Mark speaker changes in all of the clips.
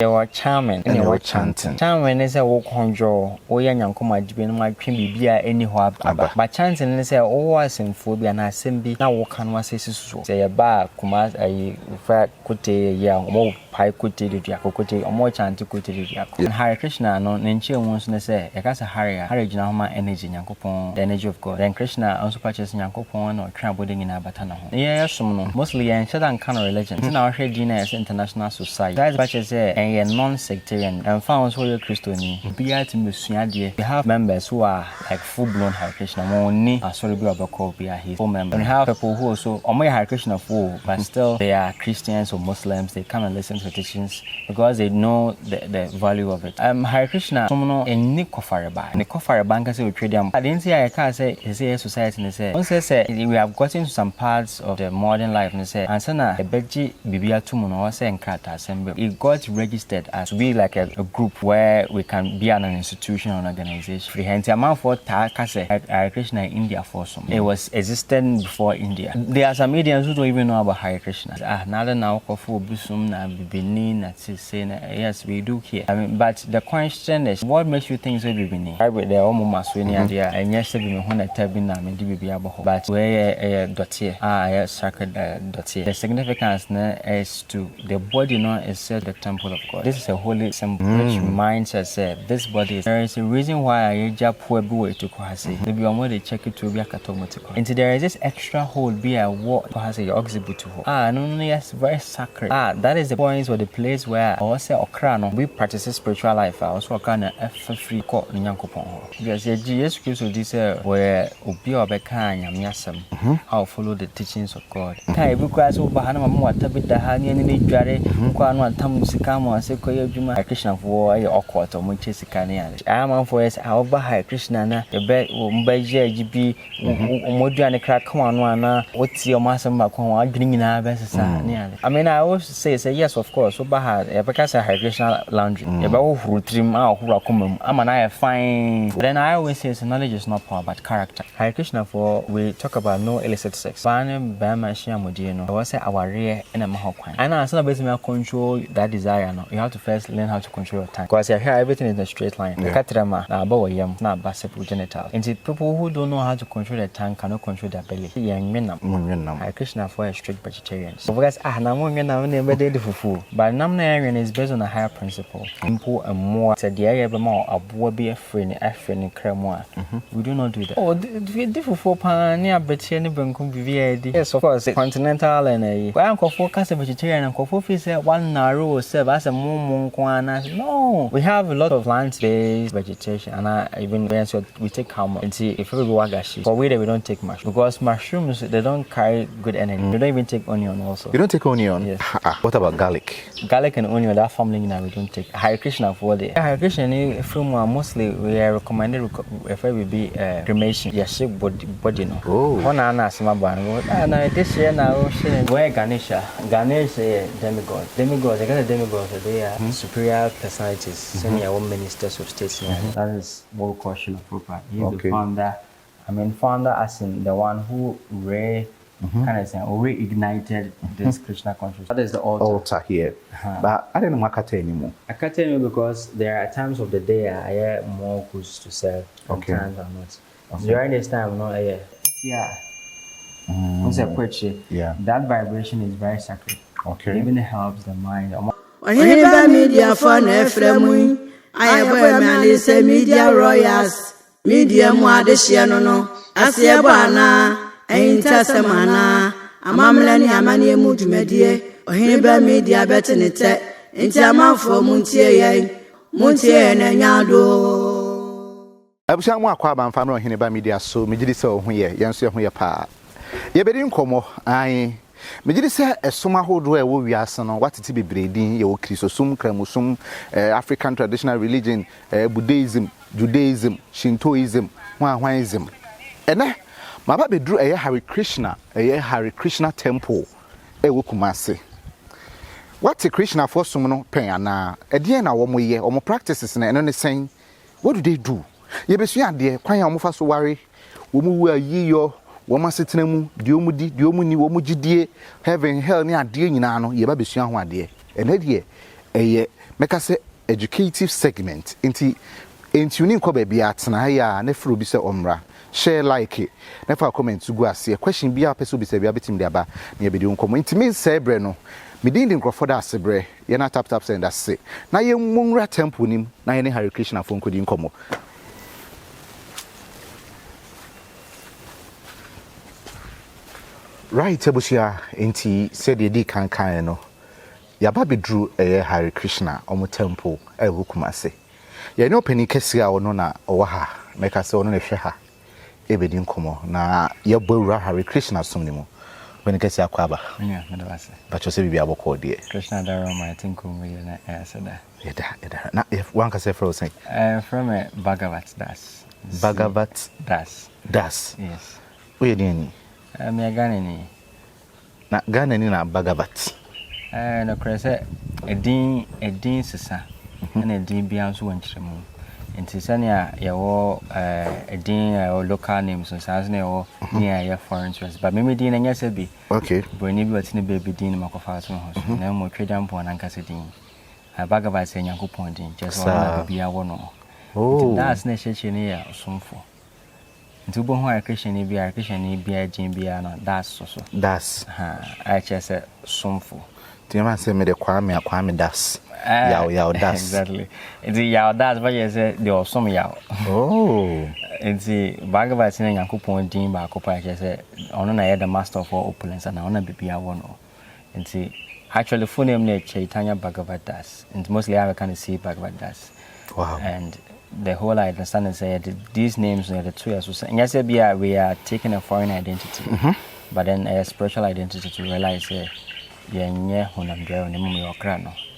Speaker 1: They were charming and they were chanting. Charming is a walk conjure, or young Yankoma Jibin, my cream be anywhere. But chanting is a was in phobia and I send now walk on was so. Say a bar, Kumas, a fat could young, more pie could take the Yakote, or more chanting could take the Yako. And Hare Krishna, no, and she wants to say, I got a Hare Janama energy, Yankopon, the energy of God. Then Krishna also purchased Yankopon or traveling in Abatana. Yes, mostly and Shadan kind of religion. In our Regina is international society. That's what I say. A non-sectarian and found so Christian. We have members who are like full-blown Hare Krishna. Only a sorry about his full members. And we have people who also only Hare Krishna full, but still they are Christians or Muslims. They come and listen to teachings because they know the value of it. Hare Krishna, someone in Nikofaraba. Nikofaraba can say we trade them. I didn't say I can't say it's a society. And say, once they say we have gotten to some parts of the modern life and say, and sana a beji bibia tumuno or say and kata assembly. It got registered as to be like a group where we can be an institution or an organization. Free amount for Hare Krishna in India for some. It was existing before India. There are some Indians who don't even know about Hare Krishna. Now Kofu Busum na Bibini na saying yes we do here. I mean, but the question is, what makes you think so Bibini? I with the Omo Maswini and yes we want to tell na me Bibia but where a sacred dotier. The significance is to the body is the temple of God. This is a holy symbol which reminds us that this body is. There is a reason why I just poor boy to Kohasi. Maybe I'm going to check it to be a Katomotico. And there is this extra hole be a what Kohasi your exhibit to. No, yes, very sacred. That is the point or the place where I say Okrano we practice spiritual life. I also kind of free court in Yankopon. Because Jesus Christ will this where Ubi or Bekan Yamiasam. I'll follow the teachings of God. Kai because Bahana Muatabit the Hani and Jare, Kwan Tamusikamo. Hare Krishna for awkward or Muchesicania. I am for us, however, Hare Krishna, the bed Umbaja GB, Modian crack one, what's your master Macon, drinking our best. I mean, I always say yes, of course, so Bahad, because I Hare Krishna laundry, about who trim out who are common. I'm an I fine. Then I always say knowledge is not power but character. Hare Krishna for we talk about no illicit sex. Bana Bama Shiamodino, I was our rear and a mahokwan. And I saw basically control that desire. You have to first learn how to control your time. Because here everything is in a straight line. Katrama, na about yam, na basepul genital. And people who don't know how to control their tongue cannot control their belly. Young men, Hare Krishna for a strict vegetarian. So because but Namnarian is based on a higher principle. Simple and more said the area more a boy be a friend, in Cremoire. We do not do that. Oh, different for Pania, but any Bunkum VVAD. Yes, of course, continental and a well, focus a vegetarian and coffee said one narrow serve as a no, we have a lot of plant-based vegetation, and I even we take how much and see if we go wagashi. For we don't take much because mushrooms they don't carry good energy. We don't even take onion also. You don't take onion? Yes. What about garlic? Garlic and onion, that family now we don't take. Hare Krishna for the Hare Krishna from mostly we are recommended if we be cremation. Yes, body no. Oh. One and this year now where Ganesha demigod. Demigods, I got a demigod they are superior personalities, senior ministers of state. That is what we call Shila Prabhupada. He is the founder. I mean, founder as in the one who reignited this Krishna consciousness. That is the altar here. But I don't know Makate anymore. I can't tell you because there are times of the day I hear more goods to sell, and times are not. During this time, no, that vibration is very sacred. It even helps the mind.
Speaker 2: Oheneba Media for Nefremui. I have Media Royals. Media Muadeshiano no. Asiabana. Aintasamana. Amamlani Amani Mudmedie. Oheneba Media Betinete. Intama for Muntie. Muntie Nanyado.
Speaker 3: Abusha mwa kwa bamfano Oheneba Media so mejidi se ohun ye yenso ehun ye pa. Ye bedi nkomo ai mejidi se esoma hodo e wo wiase no watete bebredin ye wo Kristosum kramusum African traditional religion Buddhism, Judaism, Shintoism, Hwanhism. Ene maba bedru Hare Krishna temple wo Kumasi. What a Krishna for some no pen ana edie na wo mo ye o mo practices na eno ne sen. What do they do? Ye besu ade kwan ya mo fa so ware wo mu wu ayiyo wo ma setena mu de omu di de omu ni wo mu gidie heaven hell ni ade nyina no ye ba besu ho ade ene de make us say educative segment into uni ko baby atena ya na fro bi se omra share like it na fa comment to go ase question bi a person bi se bi abetim de aba na ye be di nkomo into me say bre no me din din croford asebre ye na tap send ase na ye munra temple nim na ye ne Hare Krishna fo nkodi nkomo. Right ebusia enti said ye di kan no yaba bedru Hare Krishna omo temple Kumase. Ye no peni kesi a ono na owa ha meka se ono na hwe ha ebedi nkomo na ye bawura Hare Krishna somni mu peni kesi akwaba
Speaker 1: yeah medawase
Speaker 3: but you say bibi aboko de
Speaker 1: Krishna Daroma I think we na asada
Speaker 3: yeda na if one can say for say
Speaker 1: from Bagavart das yes
Speaker 3: we dey ni
Speaker 1: me Ghanaian
Speaker 3: na Ghanaian na Bagavart
Speaker 1: no krese edin sisa na edin bia so wankyeremu enti sania yawo edin local names so as na yawo near ya foreign source but me din na nyase bi
Speaker 3: okay
Speaker 1: boni bi watine baby din makofa so ho so na mo tweda mpo na nkase din Bagavart say Nyankopon din just one bia wo no oh that's na sheche ne ya somfo nti bo ho Krishna bia jin bia no that's so
Speaker 3: that's
Speaker 1: I just say somfo
Speaker 3: Tiama say me de kwame das yaw das
Speaker 1: exactly it's yaw das but you say the awesome yaw
Speaker 3: oh
Speaker 1: it's Bagavart na Nyankopon din ba ko pa say ono na the master of all opulence and ono bibia wo no it's actually full name na Chaitanya Bagavart Das and mostly I can see Bagavart Das.
Speaker 3: Wow.
Speaker 1: And the whole I understand is these names are the two as yes we are taking a foreign identity but then a spiritual identity to realize yeah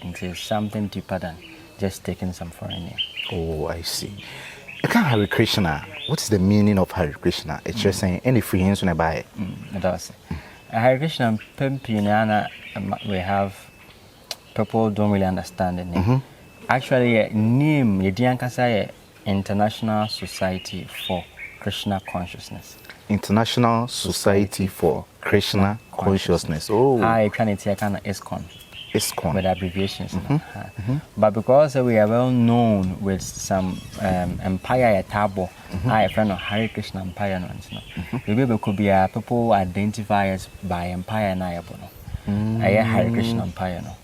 Speaker 1: it's something deeper than just taking some foreign name.
Speaker 3: Oh, I see. Hare Krishna, what is the meaning of Hare Krishna? It's just saying any free hands when I buy it.
Speaker 1: It does. Hare Krishna Pempiana we have people don't really understand the name. Actually name Yediankasa International Society for Krishna Consciousness. International
Speaker 3: Society for Krishna Consciousness. Oh.
Speaker 1: I can it kind of ISKCON with abbreviations. But because we are well known with some empire tabo, I friend of Hare Krishna empire maybe could be people identify us by empire na yabono. I Hare Krishna empire no.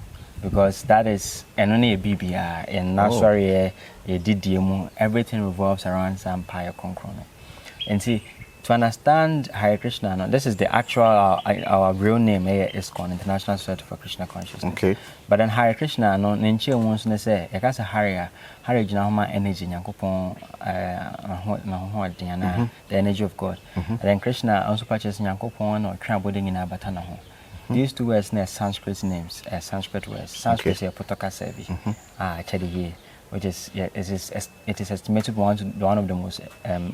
Speaker 1: Because that is and only a BBR and now sorry a DDM everything revolves around some empire concrone. And see to understand Hare Krishna, no, this is the actual our real name here is called International Society for Krishna Consciousness.
Speaker 3: Okay.
Speaker 1: But then Hare Krishna, no, nenche wants to say, I guess Hare jina homa energy, Nyankopon, the energy of God. And then Krishna also purchased Nyankopon or Kraboding in Abatana. These two words are Sanskrit names, Sanskrit words. Sanskrit is Potoka Sevi, Chediye, which is it is estimated one of the most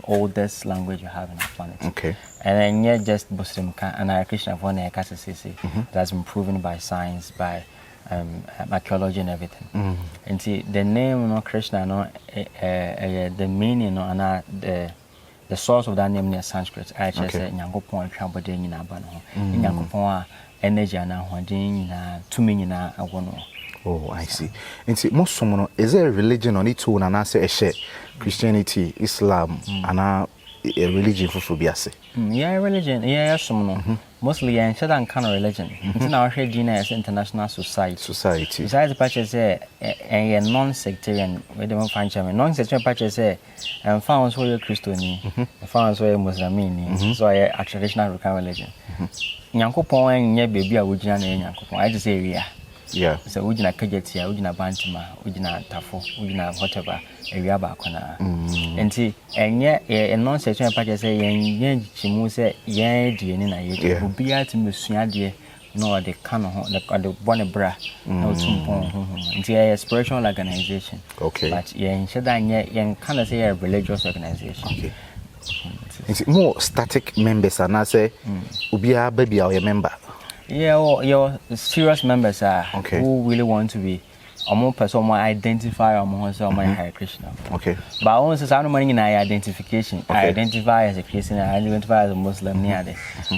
Speaker 1: oldest language you have in the planet.
Speaker 3: Okay.
Speaker 1: And then yeah, just Muslim and Hare Krishna for that's been proven by science, by archaeology and everything. And see the name Krishna, the meaning and the source of that name is Sanskrit. I just said Nyankopon Kraboding in Abano. Nyankopon energy and na oh, I see. And see, most someone is there a religion on it and I say a share Christianity, Islam, and a religion for Fubiase. Yeah, religion, yeah, someone mostly and certain kind of religion. It's now as international society. Besides the patches a non-sectarian, we don't find German non-sectarian patches and found so Christian, found so Muslim, so a traditional religion. Nyankopon nye baby a wujina na Nyankopon I just say yeah so wujina kajetia wujina bantima wujina tafo wujina whatever area ba kona enti enye non section pa say yenye chimu say yen die ni na ye obi atimesua de no de kan ho de bone bra na otumpon enti a spiritual organization but yen sheda yen kan say a religious organization
Speaker 3: it's more static members and I say ubia baby or a member.
Speaker 1: Yeah, your serious members are who really want to be Omo person more identify omo so omo Hare Krishna.
Speaker 3: Okay.
Speaker 1: But once say no money in identification.
Speaker 3: Okay.
Speaker 1: I identify as a Christian, I identify as a Muslim near there.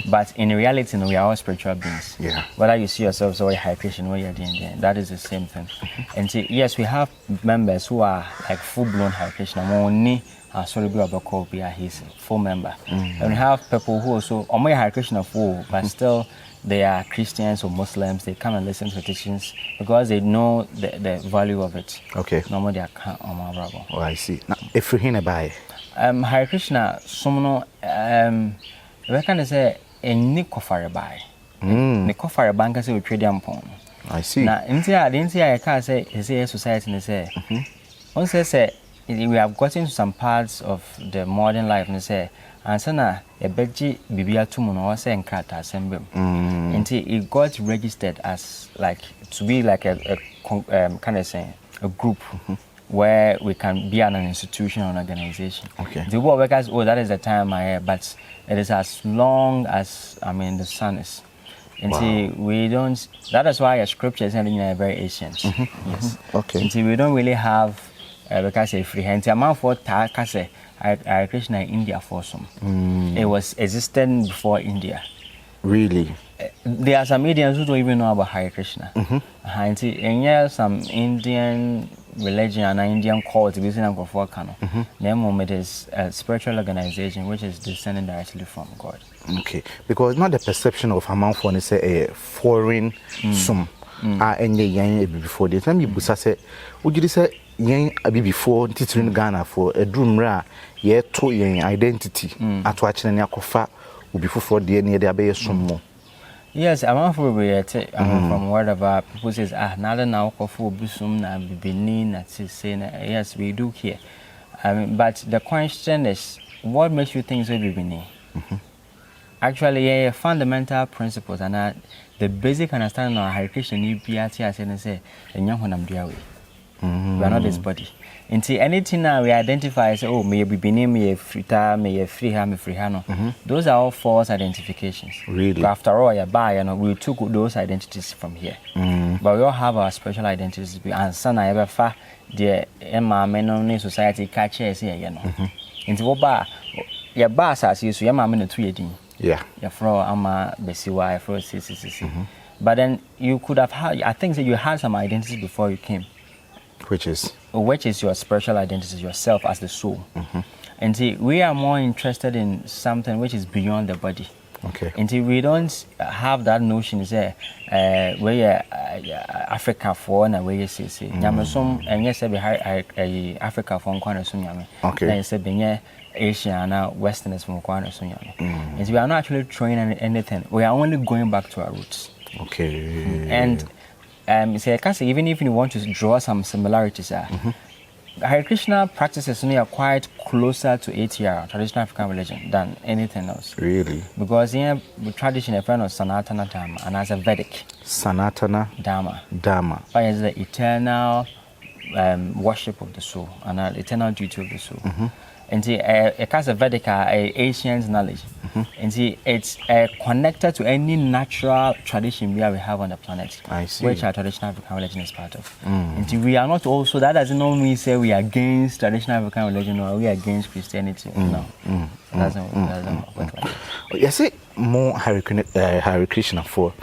Speaker 1: But in reality, no, we are all spiritual beings.
Speaker 3: Yeah.
Speaker 1: Whether you see yourself as a Hare Krishna or you're doing that is the same thing. And see, yes, we have members who are like full-blown Hare Krishna. Only sorry, be a his full member. And we have people who also omo Hare Krishna full, but still they are Christians or Muslims. They come and listen to teachings because they know the value of it.
Speaker 3: Okay.
Speaker 1: Normally they are on my brother.
Speaker 3: Oh, I see. Now, if you're here by
Speaker 1: Hare Krishna, someone we can say a nikofare by. Nikofare bank say we trade them pon.
Speaker 3: I see.
Speaker 1: Now, I can't say is a society and say. One say we have gotten to some parts of the modern life and say and so now a beji bibia tumu no say enkrata assembly. Until it got registered as like to be like a kind of say a group where we can be an institution or an organization.
Speaker 3: Okay.
Speaker 1: The world workers, that is the time I have, but it is as long as the sun is. Until we don't, that is why a scripture is very ancient. Yes.
Speaker 3: Okay.
Speaker 1: Until we don't really have because a free hand. Amount for Takase, Hare Krishna in India for some. It was existing before India.
Speaker 3: Really?
Speaker 1: There are some Indians who don't even know about Hare Krishna. And yeah, some Indian religion and Indian cult based on Kano. Then it is a spiritual organization which is descending directly from God.
Speaker 3: Okay, because not the perception of amount for say a foreign sum. And before the time you say, would you say yen abi before titrin Ghana for a drumra ye to yen identity at watching any akofa ubi for the near the abe some.
Speaker 1: Yes, I'm from wherever people says nada now kofu busum na bibini na say yes we do here. But the question is what makes you think so bibini? Actually, fundamental principles and the basic understanding of Hare Krishna ni biati as say we are not this body. Until anything now we identify as may be bini, may frita, may free ham, may free hano. Those are all false identifications.
Speaker 3: Really?
Speaker 1: But after all, we took those identities from here. But we all have our special identities. And son I ever fa the Emma society catch us here, Into what your bass as you so your mamma in 3 years.
Speaker 3: Yeah.
Speaker 1: Your fro ama besiwa, fro CCC. But then you could have had, I think that you had some identity before you came.
Speaker 3: Which is
Speaker 1: your spiritual identity, yourself as the soul. And see, we are more interested in something which is beyond the body.
Speaker 3: Okay.
Speaker 1: Until we don't have that notion, say, where you Africa for and where you say, Yamasum, and yes, Africa for Kwanasum.
Speaker 3: Okay.
Speaker 1: And say, Benya, Asia, and Westerners from Kwanasum. And we are not actually training anything. We are only going back to our roots.
Speaker 3: Okay.
Speaker 1: And say, even if you want to draw some similarities, Hare Krishna practices are quite closer to ATR, traditional African religion, than anything else.
Speaker 3: Really?
Speaker 1: Because here, the tradition is of Sanatana Dharma, and as a Vedic
Speaker 3: Sanatana Dharma.
Speaker 1: But it's the eternal worship of the soul, and an eternal duty of the soul. And see, a cast of Vedic ancient knowledge. And see, it's connected to any natural tradition we have on the planet.
Speaker 3: I see.
Speaker 1: Which our traditional African religion is part of. And see, we are not also, that doesn't normally say we are against traditional African religion or we are against Christianity. No. Doesn't work like that.
Speaker 3: Yes, more Hare Krishna for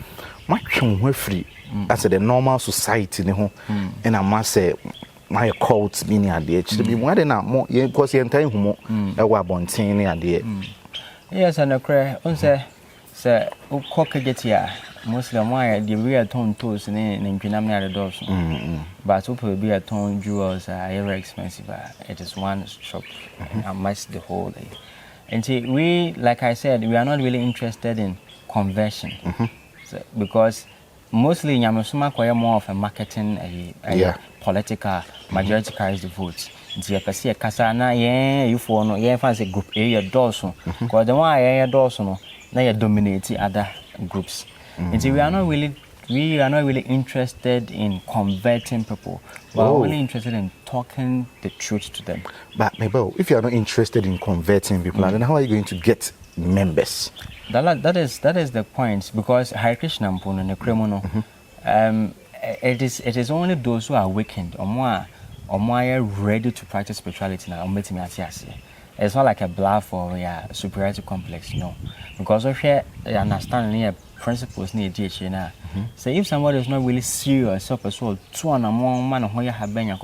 Speaker 3: much free as the normal society, and I must say, my cults being at the edge to be more than more because you're time who are bonting at the
Speaker 1: yes, and a cray, say, cock get here. Muslim why the real tone tools in Pinamia doors. But to be a tone jewels are very expensive. It is one shop and much the whole day. And see, we, like I said, we are not really interested in conversion because mostly Yamasuma quite more of a marketing, political, majority carries the votes. The Pacia Casana, you for no, fancy group A Dawson, because the one I Dawson, they dominate other groups. And so we are not really interested in converting people. We are only interested in talking the truth to them.
Speaker 3: But maybe if you are not interested in converting people, then how are you going to get members?
Speaker 1: That is the point, because Hare Krishna Mpuno ne Kremono it is only those who are awakened or more ready to practice spirituality now. It's not like a bluff or superiority complex, no. Because of here, understanding principles need to now. So if somebody is not really serious, so two and among man who have been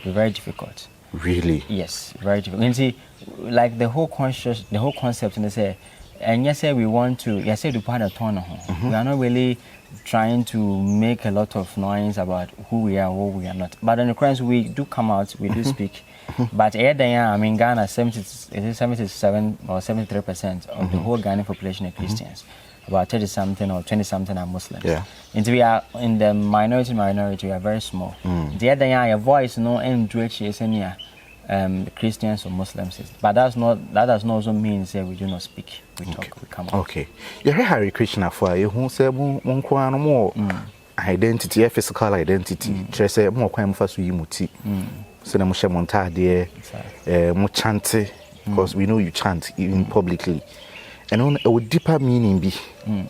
Speaker 1: be very difficult.
Speaker 3: Really?
Speaker 1: Yes, very difficult. You see, like the whole concept, and they say, and yes, we want to, yes, do part of turn. We are not really trying to make a lot of noise about who we are, who we are not. But in the Christ, we do come out, we do speak. But here they are, I mean, Ghana, 77 or 73% of the whole Ghanaian population are Christians. About 30-something or 20-something are Muslims.
Speaker 3: Yeah.
Speaker 1: And we are in the minority, we are very small. The other your voice, no, and to the Christians or Muslims. But that does not also mean that we do not speak. We talk, we come out.
Speaker 3: Okay. You Hare Krishna for you who say more identity, physical identity. Say more crime for Suyimuti. So the Musha Montade, more chanting, because we know you chant even publicly. And on a deeper meaning be.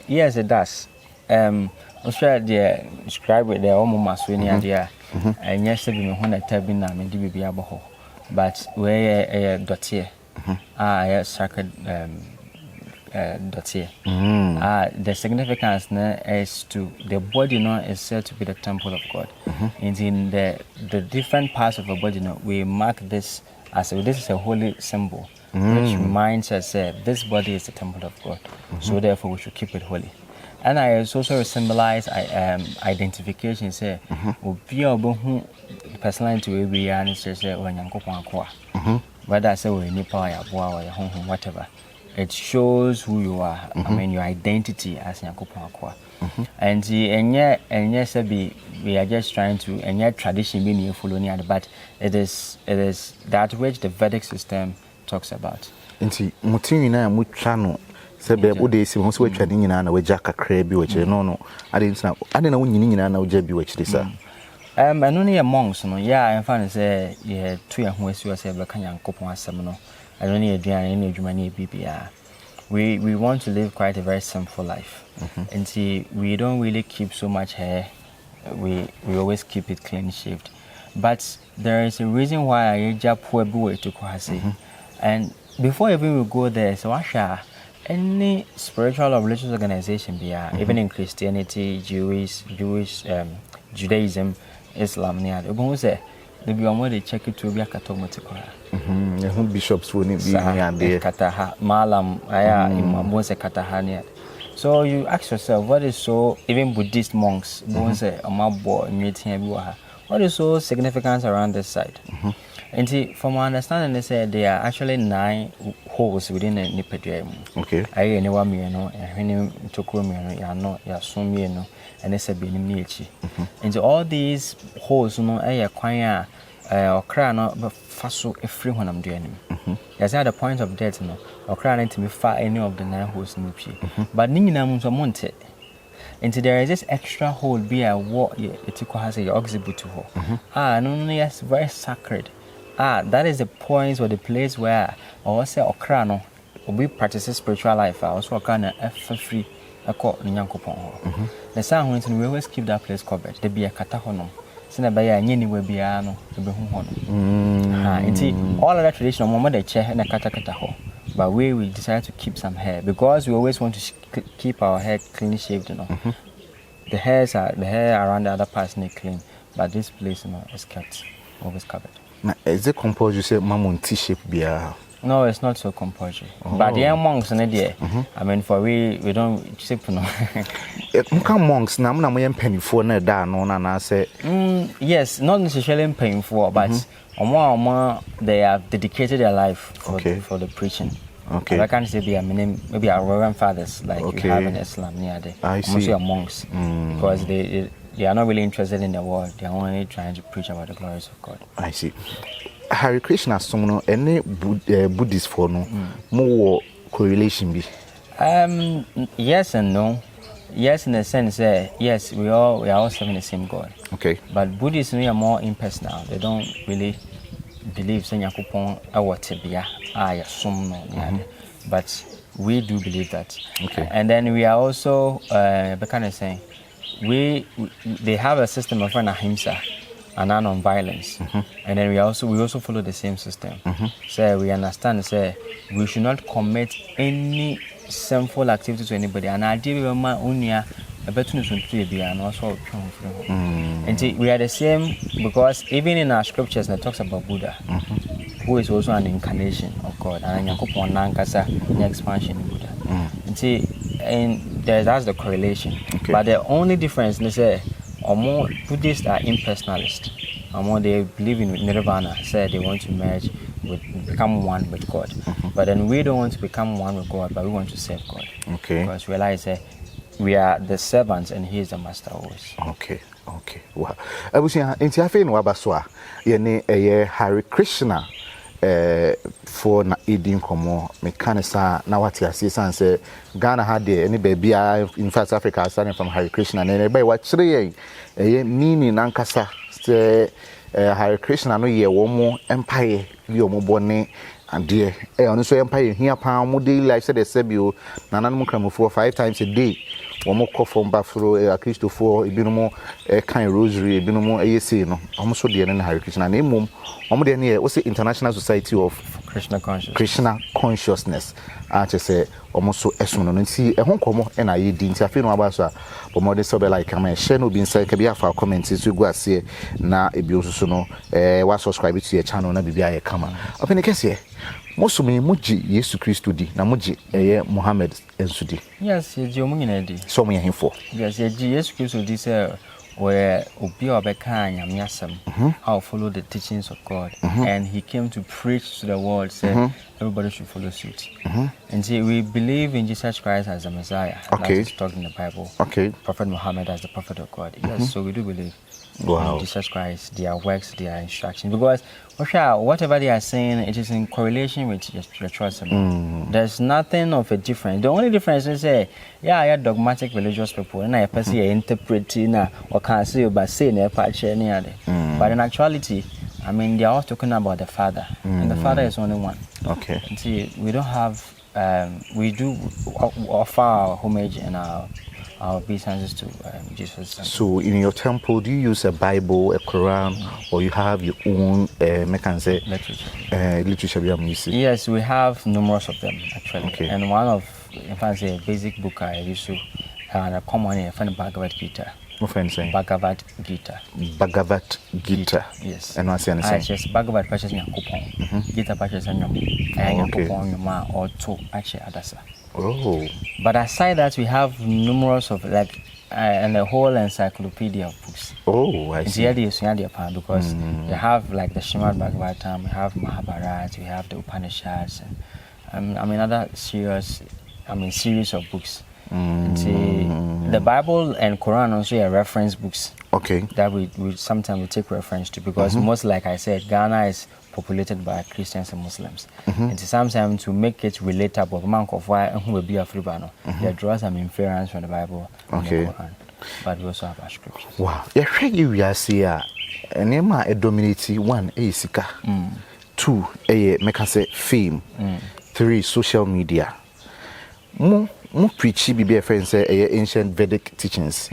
Speaker 1: Yes, it does. Australia they describe it their own maswini idea. And yes, we when a tabin and maybe be able. But we're a dotier. A sacred dotier. The significance is to the body is said to be the temple of God. And in the different parts of the body we mark this as this is a holy symbol. Which reminds us that this body is the temple of God, so therefore we should keep it holy. And I also symbolize identification. Say, the personality we are, and say whether I say we need power or whatever, it shows who you are. I mean your identity as Yankopon. And yes, we are just trying to and yet tradition being following, but it is that which the Vedic system talks about.
Speaker 3: Inti mutinyi na mu chano sebe ode si ho so atwa ni nyina na waja kakra bi wache no ade na wonyini nyina na waja bi wache sa
Speaker 1: eno ne monks no ya en fa say ye to ye ho asi say be kan Yankopon asem no eno ne aduane ne adwuma ne bibia we want to live quite a very simple life. And see we don't really keep so much hair. We always keep it clean shaved. But there is a reason why I just poor boy to Kwasi. And before even we go there, so any spiritual or religious organization even in Christianity, Judaism, Islam, they be on they check it to be a Catholic.
Speaker 3: Bishops will be there.
Speaker 1: Kataha, Malam, Imamose Katahania. So you ask yourself, what is so, even Buddhist monks, what is so significant around this side? And see, from my understanding, they say there are actually 9 holes within the nipple.
Speaker 3: Okay.
Speaker 1: I know me, and and it's a being and all these holes, I acquire or crown but faso a free when I'm doing him. As at the point of death, or crown to me far any of the 9 holes in the but Ninginam Monte. And there is this extra hole be a what it has a exhibit to her. No, yes, very sacred. That is the point or the place where or say or crown or we practice spiritual life. I also kind of free a court in Yankopon. The sound we always keep that place covered. There be a catahonum. Sinabaya any will be ano to be home. All of that traditional moment they chair and a catacataho. But we decided to keep some hair because we always want to keep our hair clean shaved, The hair around the other parts not clean, but this place is kept always covered.
Speaker 3: Now, is it compulsory to say mamon T-shape beer?
Speaker 1: No, it's not so compulsory. But the young monks in the I mean, for we don't shape no.
Speaker 3: Monks now I'm penny for no down on and say
Speaker 1: yes, not necessarily paying for, but more they have dedicated their life for the preaching.
Speaker 3: Okay.
Speaker 1: I can't say maybe our reverend fathers like you have in Islam near there.
Speaker 3: I see.
Speaker 1: Mostly monks because they are not really interested in the world. They are only trying to preach about the glories of God.
Speaker 3: I see. Hare Krishna someone any Buddhist for no more correlation be?
Speaker 1: Yes and no. Yes, in the sense yes, we are all serving the same God. Okay. But Buddhists are more impersonal. They don't really believe in Yakupon or Tibia. But we do believe that. Okay. And then we are also kind of saying they have a system of ahimsa and non-violence, and then we also follow the same system. So we understand, say we should not commit any sinful activity to anybody, and I did my own and also and we are the same, because even in our scriptures it talks about Buddha, who is also an incarnation of God, and expansion in Buddha. And that's the correlation. But the only difference is that more Buddhists are impersonalists. More they believe in nirvana, say they want to merge become one with God. But then we don't want to become one with God, but we want to serve God. Because we realize that we are the servants and He is the master always.
Speaker 3: Wow. Abusia, inti afi no abaswa ye ne Hare Krishna for na edin komo mekanisa na wati asese say Ghana had there any baby in South Africa starting from Hare Krishna na be wa kire ye meaning nankasa say Hare Krishna no ye wo mo empire bi o mo bone ade ono so empire hia pa mo daily life say the sebio nananom kramofo 5 times a day womo kɔ from Buffalo Christopher ebinom kan rosary ebinom ayese no omo so de ne Hare Krishna na emom omo de ne say International Society of Krishna Consciousness ache say omo so esun no nti ehon komo e na yedi nti afi no abaso a bomo de so be like am share no bi nsa ka bi afa comment so gu ase na ebi osusu no wa subscribe to your channel na bibia ye kama opene kese Mosumi muji Yesu Kristo di na muji Muhammad ensudi.
Speaker 1: Yes, ye omunyina di.
Speaker 3: So mo yehfo.
Speaker 1: Yes, ye Yesu Kristo di say where obi obeka nyamiasem. I'll follow the teachings of God, and He came to preach to the world, say everybody should follow suit. And see, we believe in Jesus Christ as the Messiah.
Speaker 3: Okay.
Speaker 1: That's talked in the Bible. Prophet Muhammad as the prophet of God. Yes, so we do believe.
Speaker 3: Wow.
Speaker 1: Jesus Christ, their works, their instructions, because whatever they are saying, it is in correlation with your trust. There's nothing of a difference. The only difference is say, I have dogmatic religious people, and I person interpreting or can say but say but in actuality, I mean they are all talking about the Father, and the Father is only one. And see, we don't have we do offer our homage and our obeisances to Jesus.
Speaker 3: So in your temple, do you use a Bible, a Quran, or you have your own literature?
Speaker 1: Yes, we have numerous of them actually. And one of, in fact, a basic book I used to and a common name, Bagavart Gita.
Speaker 3: My friend saying
Speaker 1: Bagavart Gita.
Speaker 3: Bagavart Gita.
Speaker 1: Yes.
Speaker 3: And what's the name?
Speaker 1: Yes, Bagavart purchase your coupon. Gita purchase your coupon, your man or two actually adasa.
Speaker 3: Oh.
Speaker 1: But aside that, we have numerous of and a whole encyclopedia of books.
Speaker 3: Oh, I see.
Speaker 1: Because you have like the Srimad Bhagavatam, we have Mahabharata, we have the Upanishads, and other series of books. The Bible and Quran also are reference books. That we sometimes take reference to, because most, like I said, Ghana is populated by Christians and Muslims. And sometimes to make it relatable, they draw some inference from the Bible and the Quran. But we also have our scriptures.
Speaker 3: Wow. You are here. Nema a dominate one sika. 2 make us say fame. 3 social media. Mo preachy be friends say ancient Vedic teachings.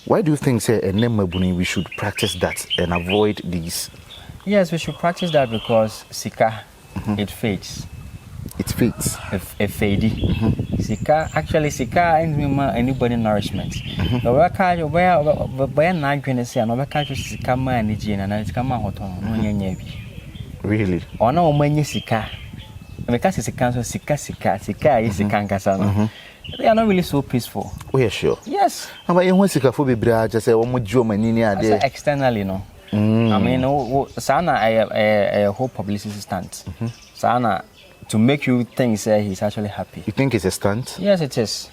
Speaker 3: Why do you think say we should practice that and avoid these?
Speaker 1: Yes, we should practice that because sika, it fades.
Speaker 3: It fades.
Speaker 1: It fades. Sika, actually, sika ain't anybody nourishment. The worker, where not going to say, another country sika man, and it's come out on
Speaker 3: really?
Speaker 1: Or no, when sika. Because it's a cancer, sika is a cancer. They are not really so peaceful.
Speaker 3: Oh, yeah, sure.
Speaker 1: Yes.
Speaker 3: But you want sika for be just say, one more job and
Speaker 1: externally, no. I mean, Sana, a whole publicity stunt. Sana, to make you think he's actually happy.
Speaker 3: You think it's a stunt?
Speaker 1: Yes, it is.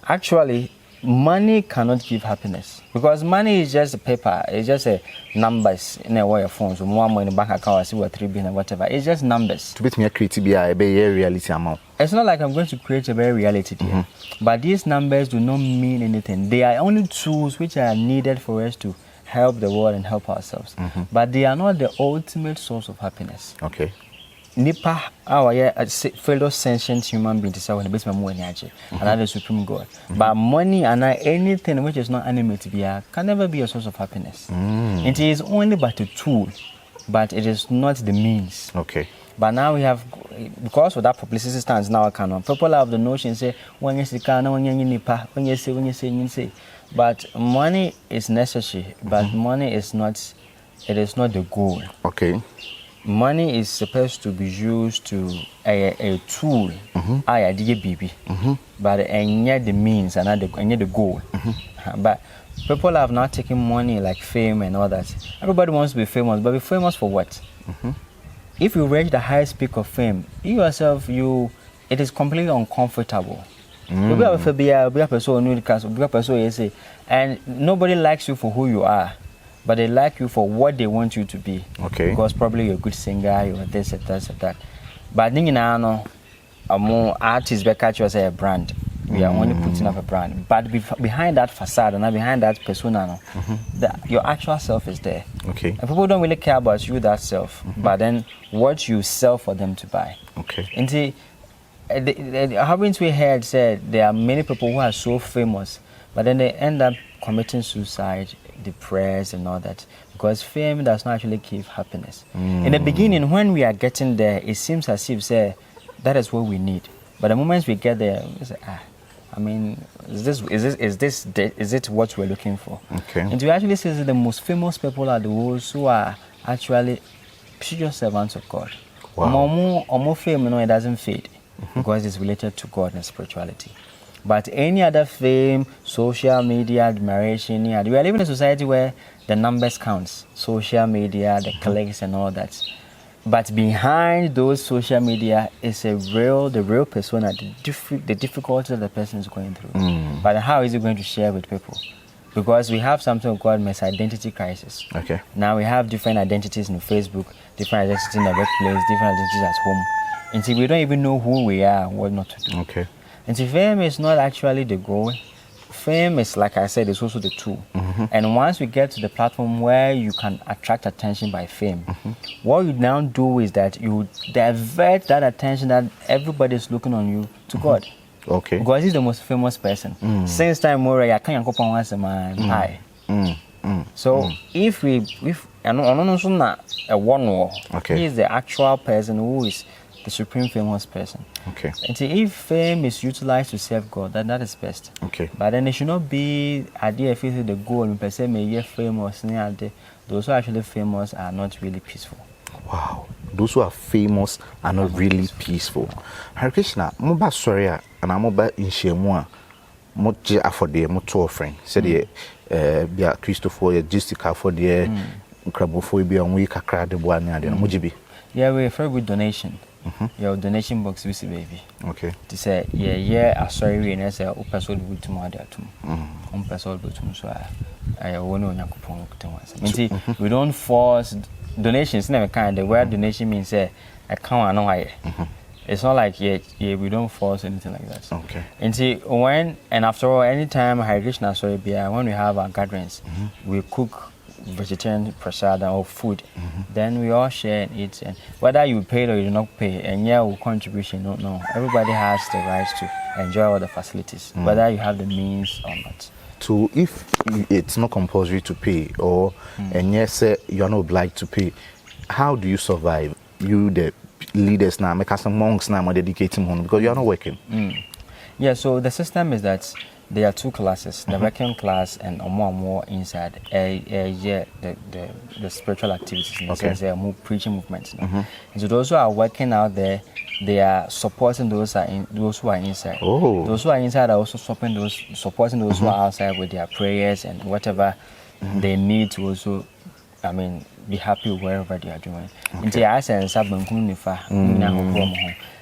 Speaker 1: Actually, money cannot give happiness, because money is just a paper. It's just a numbers in a wire phone. So more money in the bank account, I see what 3 billion, whatever. It's just numbers.
Speaker 3: To me, create a reality amount.
Speaker 1: It's not like I'm going to create a very reality here. But these numbers do not mean anything. They are only tools which are needed for us to help the world and help ourselves. But they are not the ultimate source of happiness. nipa our fellow sentient human being to say when the base more energy, another supreme God. But money and anything which is not animate can never be a source of happiness. It is only but a tool, but it is not the means.
Speaker 3: Okay.
Speaker 1: But now we have, because of that publicity stance now, people have the notion say when you say when you say, but money is necessary, but money is not. It is not the goal.
Speaker 3: Okay.
Speaker 1: Money is supposed to be used to a tool. I baby. But and the means and the goal. But people have now taken money like fame and all that. Everybody wants to be famous, but be famous for what? If you reach the highest peak of fame, you yourself, it is completely uncomfortable. And nobody likes you for who you are, but they like you for what they want you to be.
Speaker 3: Okay.
Speaker 1: Because probably you're a good singer, you're this, that. But more artists catch you as a brand. We are only putting up a brand. But behind that facade and behind that persona, your actual self is there.
Speaker 3: Okay.
Speaker 1: And people don't really care about you, that self, but then what you sell for them to buy.
Speaker 3: Okay.
Speaker 1: And see, haven't we heard said there are many people who are so famous, but then they end up committing suicide, depressed and all that, because fame does not actually give happiness. In the beginning, when we are getting there, it seems as if that is what we need. But the moment we get there, we say, I mean, is it what we're looking for?
Speaker 3: Okay.
Speaker 1: And we actually say that the most famous people are the ones who are actually pure servants of God.
Speaker 3: Wow.
Speaker 1: More fame, it doesn't fade because it's related to God and spirituality. But any other fame, social media, admiration, we are living in a society where the numbers counts, social media, the clicks and all that. But behind those social media is the real persona, the difficulty that the person is going through. But how is he going to share with people? Because we have something called misidentity crisis.
Speaker 3: Okay.
Speaker 1: Now we have different identities in Facebook, different identities in the workplace, different identities at home. And so we don't even know who we are and what not to do.
Speaker 3: Okay.
Speaker 1: And so fame is not actually the goal. Fame is, like I said, is also the tool. And once we get to the platform where you can attract attention by fame, what you now do is that you divert that attention that everybody is looking on you to God.
Speaker 3: Okay.
Speaker 1: Because he's the most famous person. Since time Mora, I can't go once a man. So if I don't know a one war, he is the actual person who is the supreme famous person.
Speaker 3: Okay.
Speaker 1: And so if fame is utilized to serve God, then that is best.
Speaker 3: Okay.
Speaker 1: But then it should not be idea if the goal and per se may be famous. Those who are actually famous are not really peaceful.
Speaker 3: Wow. Those who are famous are not really peaceful. Hare Krishna, moba sorry and I'm moba in Shemua. Moji afode moto offering. Said be Christopher Justica for the Crabophobia and we kakra de boani and mojibi. Yeah, we refer with donation. Your donation box we see baby. Okay. To say sorry we na say person will to mother to. Person will to so I won on yakupon kutenwa. We don't force donations never kind. The word donation means I can't know it's not like we don't force anything like that. Okay. And see when and after all anytime Hare Krishna sorry when we have our gatherings we cook vegetarian prasada or food, then we all share and eat. And whether you pay or you do not pay, and contribution, no. Everybody has the right to enjoy all the facilities, whether you have the means or not. So if it's not compulsory to pay, or and you are not obliged to pay, how do you survive? You the leaders now, make some monks now, more dedicating home because you are not working. Yeah. So the system is that there are two classes, the working class and more inside the spiritual activities, in the sense they are more preaching movements. And so those who are working out there, they are supporting those who are inside. Those who are inside are also supporting those who are outside with their prayers and whatever they need to also, be happy wherever they are doing.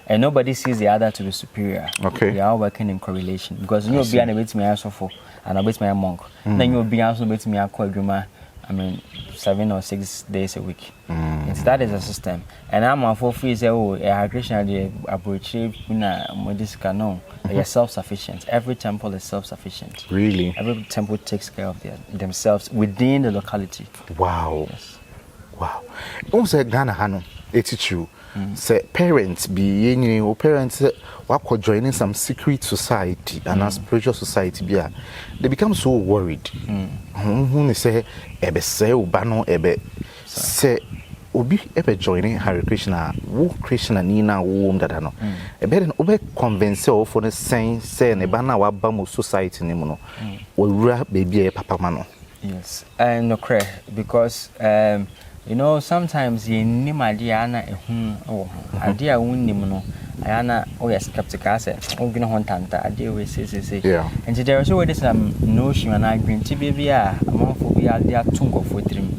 Speaker 3: And nobody sees the other to be superior. Okay. They are all working in correlation. Because you'll be an me also for and a me a monk. Then you'll be also me a quadruma, 7 or 6 days a week. That is a system. And I'm a for free say, Hare Krishna no. They are self-sufficient. Every temple is self-sufficient. Really? Every temple takes care of themselves within the locality. Wow. Yes. Wow. Also Ghana Hano. It's true. Say parents be any parents who joining some secret society and a spiritual society be they become so worried. Who say ebe say ubano ebe say obi ebe joining Hare Krishna wo Krishna ni na wo dada no ebe den obe convince o for the say ne ba na wa ba mo society ni mu no wura baby e papa ma no.
Speaker 1: Yes, and no cray because you know, sometimes you name idea na idea unnim no ayana oh yes skeptical say oh gonna hunt idea we say
Speaker 3: yeah,
Speaker 1: and there is already some notion and I green baby among phobia they are tungo for dream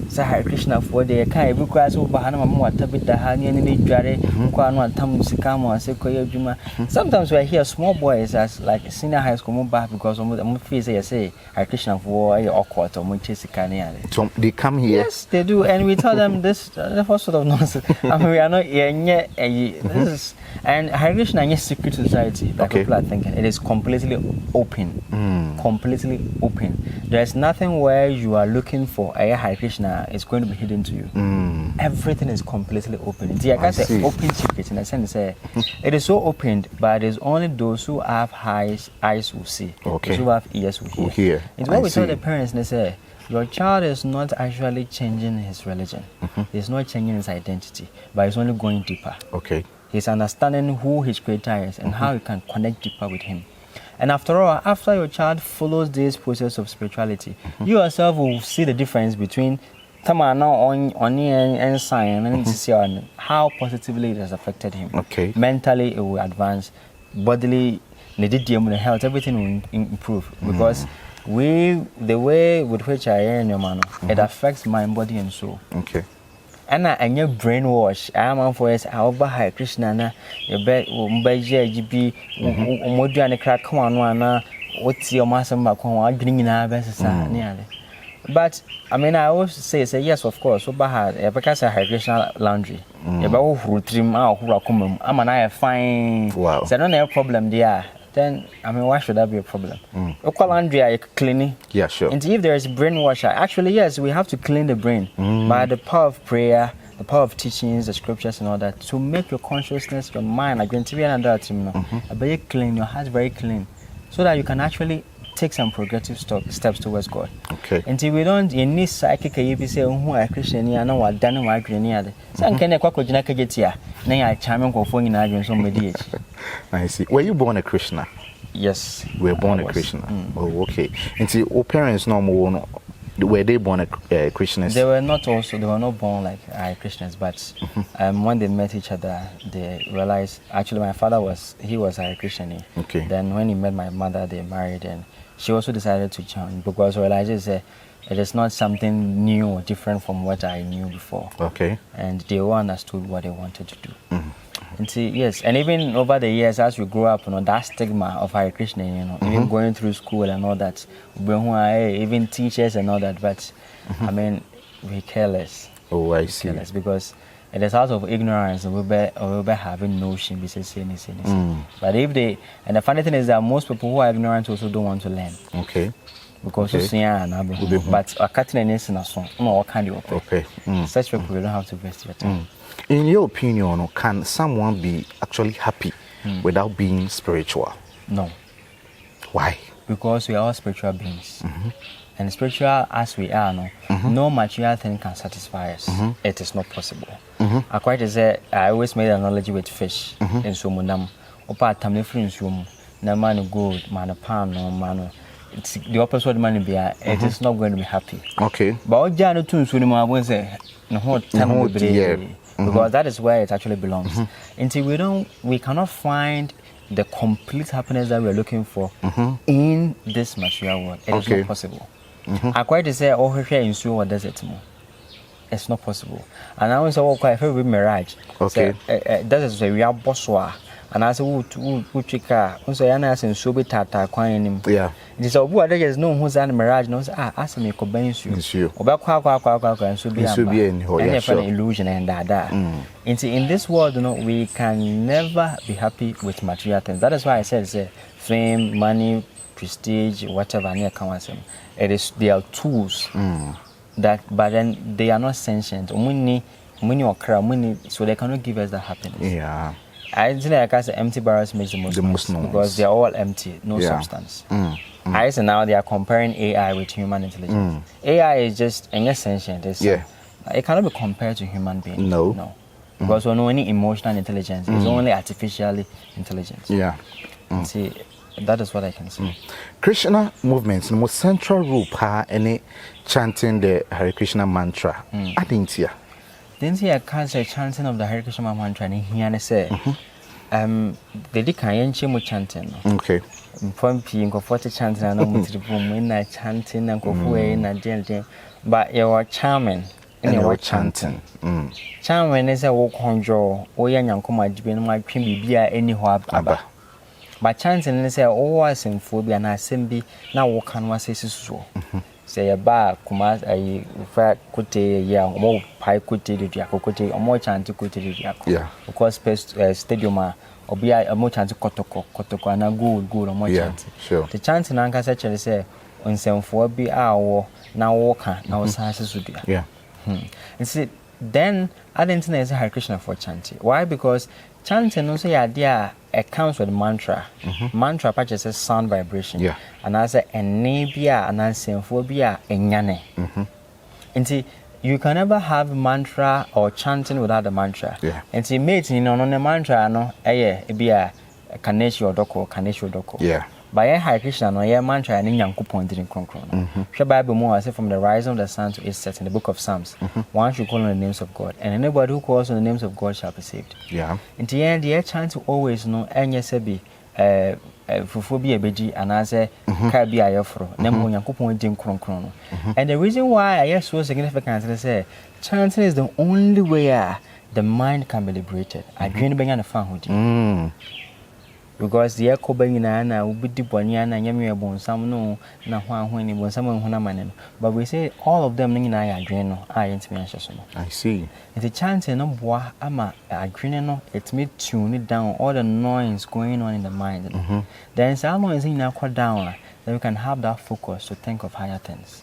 Speaker 1: say Hare Krishna for the kai every class over hana mama tabita hani ni dware kwa no atam musika mo ase koye adwuma. Sometimes we hear small boys as like senior high school move back because I'm feel say Hare Krishna for a awkward or mo chesika ne ale.
Speaker 3: So they come here.
Speaker 1: Yes, they do, and we tell them this what sort of nonsense. I mean, we are not this is and Hare Krishna is secret society that people are thinking. It is completely open. Completely open. There's nothing where you are looking for a Hare Krishna is going to be hidden to you. Everything is completely open. I can say open secret in a sense. It is so open, but it is only those who have eyes who see. Those who have ears who hear. It's what we tell the parents. They say your child is not actually changing his religion. He's not changing his identity, but he's only going deeper. He's understanding who his creator is and how you can connect deeper with him. And after all, after your child follows this process of spirituality, you yourself will see the difference between on and science and how positively it has affected him. Mentally, it will advance. Bodily, the health, everything will improve because the way with which I am your man, it affects mind, body, and soul. And your brainwash. I am for us. However, Hare Krishna na your bed GB Modrian crack one what's your master Macon drinking in our best nearly. But I mean, I always say yes, of course. So, but because I Hare Krishna laundry, about who trim out who are coming. I'm an fine. Wow. So I don't have a problem there. Then I mean, why should that be a problem? Local laundry, cleaning.
Speaker 3: Yeah, sure.
Speaker 1: And if there is brainwasher, actually, yes, we have to clean the brain by the power of prayer, the power of teachings, the scriptures, and all that to make your consciousness, your mind, like going to be another team, very clean, your heart very clean, so that you can actually take some progressive steps towards God. Until we don't, in this psychic, you say, who are Christian, I know what done, what Ghanaian. Some can a quackojina get here. Now I charming for phone in Agnes on Media.
Speaker 3: I see. Were you born a Krishna?
Speaker 1: Yes.
Speaker 3: We were born a Krishna. Oh, okay. Until your parents no more. Were they born a Christians?
Speaker 1: They were not born like Christians, but when they met each other, they realized actually my father was a Christian. Then when he met my mother, they married, and she also decided to join because realized it is not something new or different from what I knew before. And they all understood what they wanted to do. And see, yes, and even over the years as we grow up, that stigma of Hare Krishna, even going through school and all that, even teachers and all that, but I mean, we careless.
Speaker 3: Oh, I see.
Speaker 1: Careless because it is out of ignorance, we'll be having notion, we say anything. But if they, and the funny thing is that most people who are ignorant also don't want to learn. Because you see, but a cutting is in a song, no, kind of. Such people, you don't have to waste your time.
Speaker 3: In your opinion, can someone be actually happy without being spiritual?
Speaker 1: No.
Speaker 3: Why?
Speaker 1: Because we are all spiritual beings. And spiritual as we are, no material thing can satisfy us. It is not possible. I quite say I always made an analogy with fish in Sumunam. Opa tamle free in na man gold, man pan, no man. It's the opposite money be it is not going to be happy. But Jano tunes when I was no hot time because that is where it actually belongs. Until we cannot find the complete happiness that we're looking for in this material world. It is not possible. I quite say, oh, here in Sue, what does it more? It's not possible. And I always say, oh, quite very mirage. That is a real bosswa. And I say, who trick her? Also, I ask him, so be tata, quine. It is a word that is known who's an mirage. No, ask me, cobains you. About quack, and so be an illusion and that. In this world, we can never be happy with material things. That is why I said, fame, money, prestige, whatever, near council. They are tools that, but then they are not sentient. Only money or crowd, money, so they cannot give us that happiness.
Speaker 3: Yeah.
Speaker 1: I think like I said, empty barrels makes the most noise because they're all empty, no substance. I say now they are comparing AI with human intelligence. AI is just an essential. It cannot be compared to human being. No. Because we know any emotional intelligence is only artificially intelligence.
Speaker 3: Yeah.
Speaker 1: See, that is what I can say.
Speaker 3: Krishna movements, the most central role any chanting the Hare Krishna mantra. I didn't hear.
Speaker 1: Didn't see a can't say chanting of the Hare Krishna mantra and he say they did can't chanting.
Speaker 3: Okay.
Speaker 1: From being comforted chanting and almost the boom when I chanting and go away in a jail. But you are charming and you are chanting. Charming is a walk on jaw, or young Yankoma Jibin might be anyhow. But chanting is a always in phobia and I simply now walk on what says so. Say a bar, Kumas, a fat could take a more pie could take the Yakote, or more chance to go to the Yako. Yeah. Of course, stadium or be a more chance to Kotoko, and a good or more chance.
Speaker 3: Sure.
Speaker 1: The chance in Anka actually say, on some 4 be our now walker, now sciences would be.
Speaker 3: Yeah.
Speaker 1: And see, then I didn't think there's a Hare Krishna for chanting. Why? Because chanting also idea it comes with mantra. Mantra purchases sound vibration. Yeah. And I say enabia and I say phobia enyane. And see, you can never have mantra or chanting without the mantra. Yeah. And see, mate, you know, on the mantra, no, it be a kaneshi or doko. Yeah. By a Hare Krishna, no, yeah, mantra and Yanku pointed in Konkron. Bible more, I say from the rise of the sun to its set in the book of Psalms. One should call on the names of God, and anybody who calls on the names of God shall be saved. Yeah. In the end, the air chance to always know, and yes, be Fuphobia beji, and I say, Kabi Ayafro, Nemo Yanku pointing Konkron. And the reason why I so significant is say, chanting is the only way the mind can be liberated. I dream being a fan. Because the echo banging will be deep on yan and yammy bone, some no, na when it was someone who man. But we say all of them in I agree, I intimation. I see. It's a chance no bois, ama agree, it's me tune it down, all the noise going on in the mind. Then some noise in aqua down, then we can have that focus to think of higher things.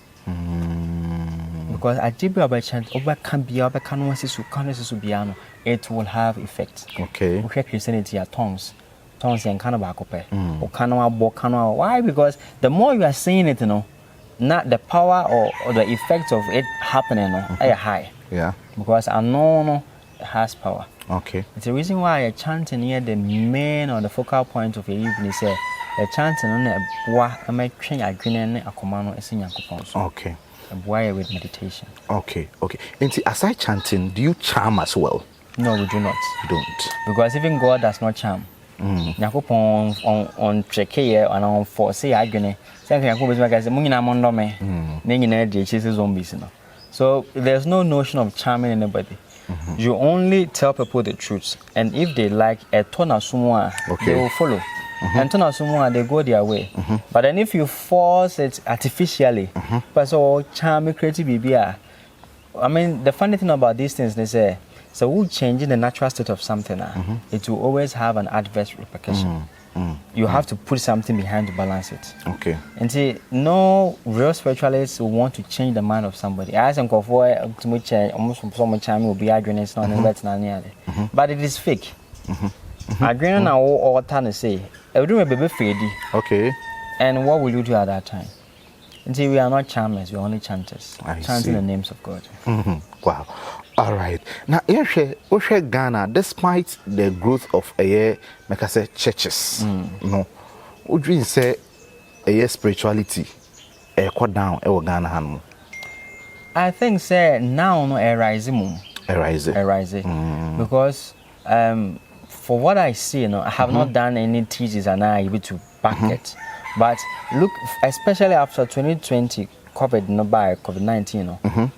Speaker 1: Because I did by chance, over can be over canvases who can't piano, it will have effect. Okay. We hear Christianity at tongues. And why? Because the more you are saying it, not the power or the effect of it happening, high. Yeah. Because I know it has power. Okay. It's the reason why a chanting here, the main or the focal point of a evening, say a chanting on a bois, I might change a green and a command is in okay. A boy with meditation. Okay. And aside chanting, do you charm as well? No, we do not. You don't. Because even God does not charm. Yakupon on trachea and on for say agony. Zombies. So there's no notion of charming anybody. You only tell people the truth, and if they like a ton of someone, they will follow. And ton of someone, they go their way. But then if you force it artificially, but so charming, creative, I mean, the funny thing about these things, they say. So we're changing the natural state of something. It will always have an adverse repercussion. You have to put something behind to balance it. Okay. And see, no real spiritualists will want to change the mind of somebody. I ask them for almost so much time will be arguing but it is fake. Agreeing now all time to say, everything will be faded. Okay. And what will you do at that time? And see, we are not charmers, we are only chanters. Chanting the names of God. Wow. All right. Now, here, Ghana, despite the growth of churches, would you say spirituality down Ghana? I think say now no rising. Because for what I see, I have not done any thesis and I able to back it. But look, especially after 2020 COVID-19,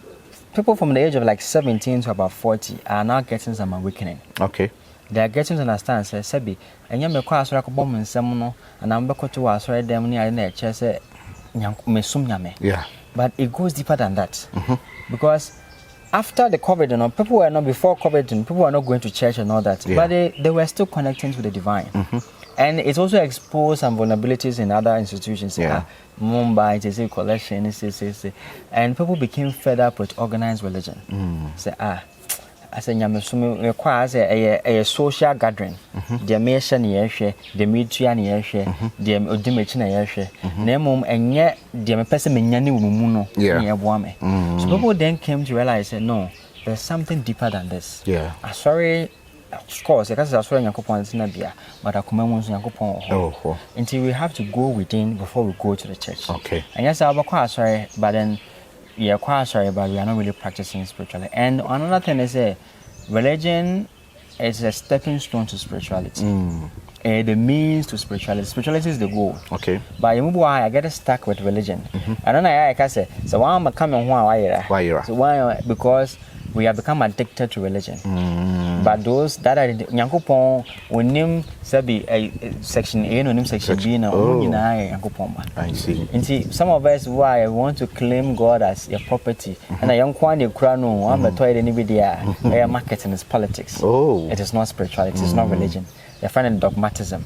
Speaker 1: people from the age of like 17 to about 40 are now getting some awakening. Okay. They are getting to understand, say, Sebi, and you may call us like a bomb and some, and I'm back to us right there near the chest, yeah. But it goes deeper than that. Because after the COVID, people were not before COVID, people were not going to church and all that, but they were still connecting to the divine. And it also exposed some vulnerabilities in other institutions. Mumbai, say collection, and people became fed up with organized religion. Say, as a nyamesum requires a social gathering. The mission yeshe, the media yeshe, the ultimate yeshe. Nemum and yet the person menyani umuno near Wame. So people then came to realize that no, there's something deeper than this.
Speaker 3: Yeah.
Speaker 1: Sorry. Of course, because I saw Yakupon is not there, but I come Yakupon. Until we have to go within before we go to the church.
Speaker 3: Okay.
Speaker 1: And yes, I'm quite sorry, but then we are quite sorry, but we are not really practicing spiritually. And another thing is religion is a stepping stone to spirituality. The means to spirituality. Spirituality is the goal.
Speaker 3: Okay.
Speaker 1: But I get stuck with religion. I don't know. I can say so. Why am I coming? Why? So why? Because we have become addicted to religion. But those that are Yankupon, we name Sabi section A, no name section B, no Yankupon.
Speaker 3: I see.
Speaker 1: And see, some of us why want to claim God as your property, and a young Kwani Krano, I'm a toy anybody, marketing is politics. It is not spirituality, it's not religion. They find it dogmatism.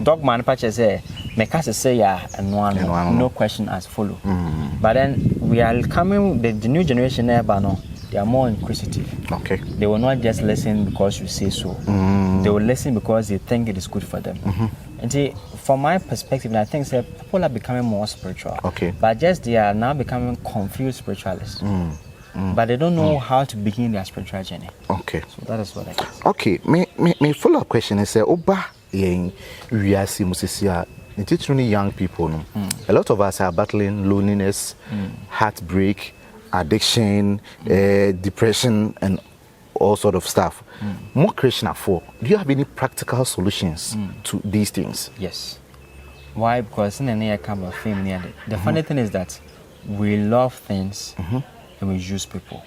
Speaker 1: Dogma and patches say, make us say and one, no question as follow. But then we are coming, the new generation there, but no, they are more inquisitive.
Speaker 3: Okay.
Speaker 1: They will not just listen because you say so. They will listen because they think it is good for them. And see, from my perspective, I think people are becoming more spiritual.
Speaker 3: Okay.
Speaker 1: But just they are now becoming confused spiritualists. But they don't know how to begin their spiritual journey.
Speaker 3: Okay.
Speaker 1: So that is what I guess.
Speaker 3: Okay. My follow-up question is, Oba we are seeing young people. No? A lot of us are battling loneliness, heartbreak, addiction, depression, and all sort of stuff. More Krishna for. Do you have any practical solutions to these things?
Speaker 1: Yes. Why? Because in the come of fame nearly. The funny thing is that we love things and we use people.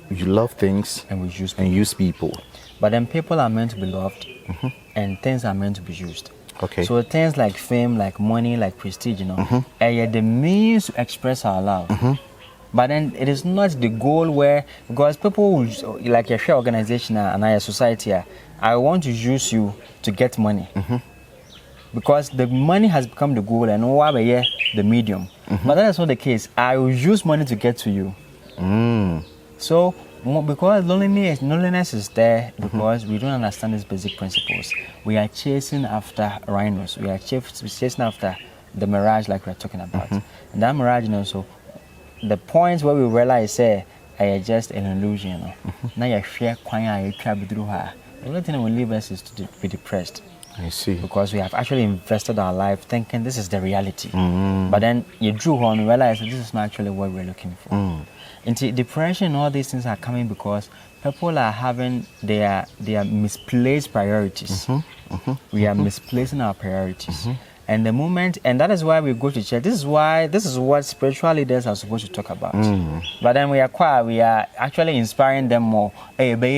Speaker 3: You love things
Speaker 1: and we use people. But then people are meant to be loved and things are meant to be used.
Speaker 3: Okay.
Speaker 1: So things like fame, like money, like prestige, are the means to express our love. But then it is not the goal where, because people like a share organization and a society, I want to use you to get money. Because the money has become the goal and the medium. But that is not the case. I will use money to get to you. So because loneliness is there because we don't understand these basic principles. We are chasing after rhinos. We are chasing after the mirage like we're talking about. And that mirage, so the points where we realize I are just an illusion. Now you share quiet, the only thing that will leave us is to be depressed.
Speaker 3: I see.
Speaker 1: Because we have actually invested our life thinking this is the reality. But then you drew on and realize that this is not actually what we're looking for. And depression and all these things are coming because people are having their misplaced priorities. We are misplacing our priorities. And the moment, and that is why we go to church. This is what spiritual leaders are supposed to talk about. But then we are actually inspiring them more. But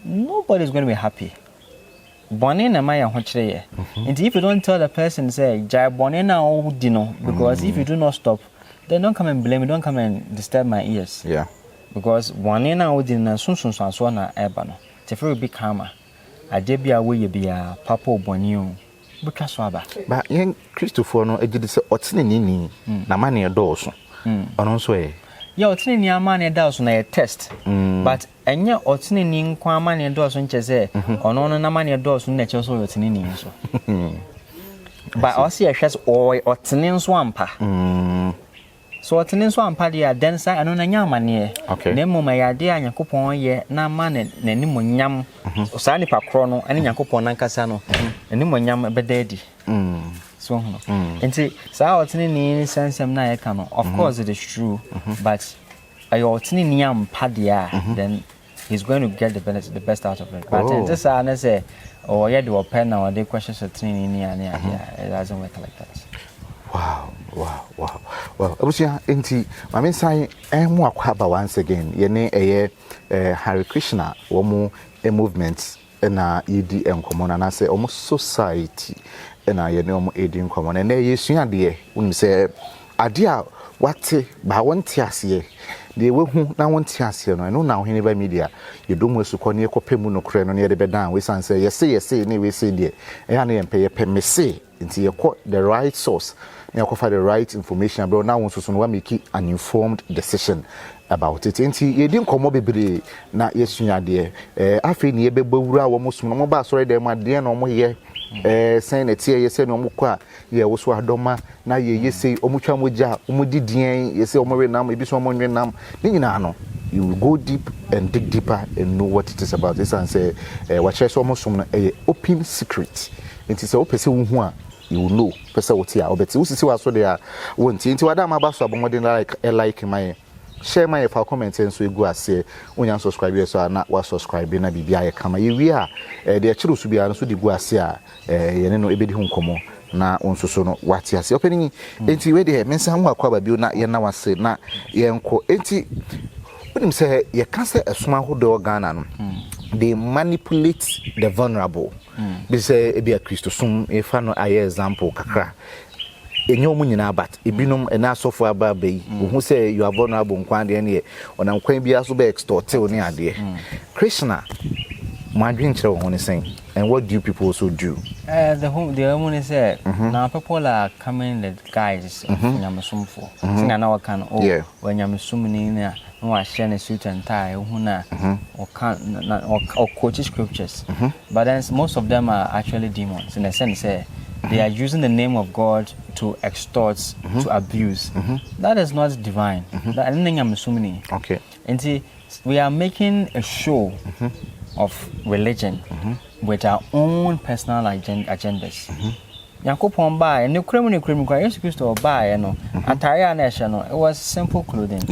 Speaker 1: nobody is going to be happy. And if you don't tell the person, because if you do not stop, then don't come and blame me, don't come and disturb my ears.
Speaker 3: Yeah.
Speaker 1: Because one in our dinner soon ebano. Tefu be karma. A debia way be a papa bonio.
Speaker 3: But young Christopher no did say otini na mani adoso. Ononso
Speaker 1: yeah, otini amani adoso na test. But enya otini ni kwa amani adoso ncheze ono na amani adoso na cheso otini ni so. But also yes or otini nso ampa. So otini nso ampa dia densa ano na nyama ne. Na moma ya dia Yakopon ye na ma na nimonyam. Osa ni pakro no ene Yakopon nankasa no. Nimonyam bedadi. So and sa otini ni sensem na ye kan. Of course it is true, but ayotini ni ampa dia then he's going to get the best out of it. But this I say oh yeah do open now the questions otini ni it doesn't work like that.
Speaker 3: Wow. Abusia enti mame sai enhu akwaba once again ye Hare Krishna womu movement na edi enkomo na say almost society na ye omu edi enkomo na ye sua de unu say ade a wate ba wonte ase de we hu na won ti ase no na Oheneba Media ye do mu asukọ ne ekopemu no kure no ne de bedan we san say yes ne we say de e ha na ye pɛ me say nti ye call the right source ne akofa the right information bro na won so no wa make an informed decision about it. Nti ye din komo bebre na yesua de afi ne ye bebawura wo musum no mo ba sori de ma de no mo ye sen na tie ye se no mo kwa ye wo so adoma na ye yesi omutwa moja omudidien ye se omwe nam ebi so omwe nam ni nyina no you will go deep and dig deeper and know what it is about. This and say what so musum no open secret. Nti se opese wo hu a you will know pese wo tia obeti wo sisi wa so de a wonti nti wada ma ba so abomodin like my share my for comment and so go ase onya subscribe so na wa subscribe na bibia ye kama ye wi a de chiru so bia no so di go ase a ye ne no ebedi hu nkomo na onsoso no wati ase openi enti we de mensa hu akwa ba bio na ye na wase na ye nko enti wonim say ye kan say esoma hodo Ghana no they manipulate the vulnerable be say e bia Christosum e fa no aye example kakra enyo mu nyina bat ebinom ena asofo aba bai wo say you are vulnerable nkwan de ne onam kwan bia so be extort ne ade Krishna madwin kire wo ne sen and what do you people also do
Speaker 1: the woman is now people are coming the guys nyamsumfo singa na wakan when nyamsumni na no share a suit and tie or quote scriptures but then most of them are actually demons in a sense they are using the name of God to extort to abuse that is not divine that
Speaker 3: okay
Speaker 1: and we are making a show of religion with our own personal agendas Yakopon buy and the criminal Yesu Christo buy no attire nation it was simple clothing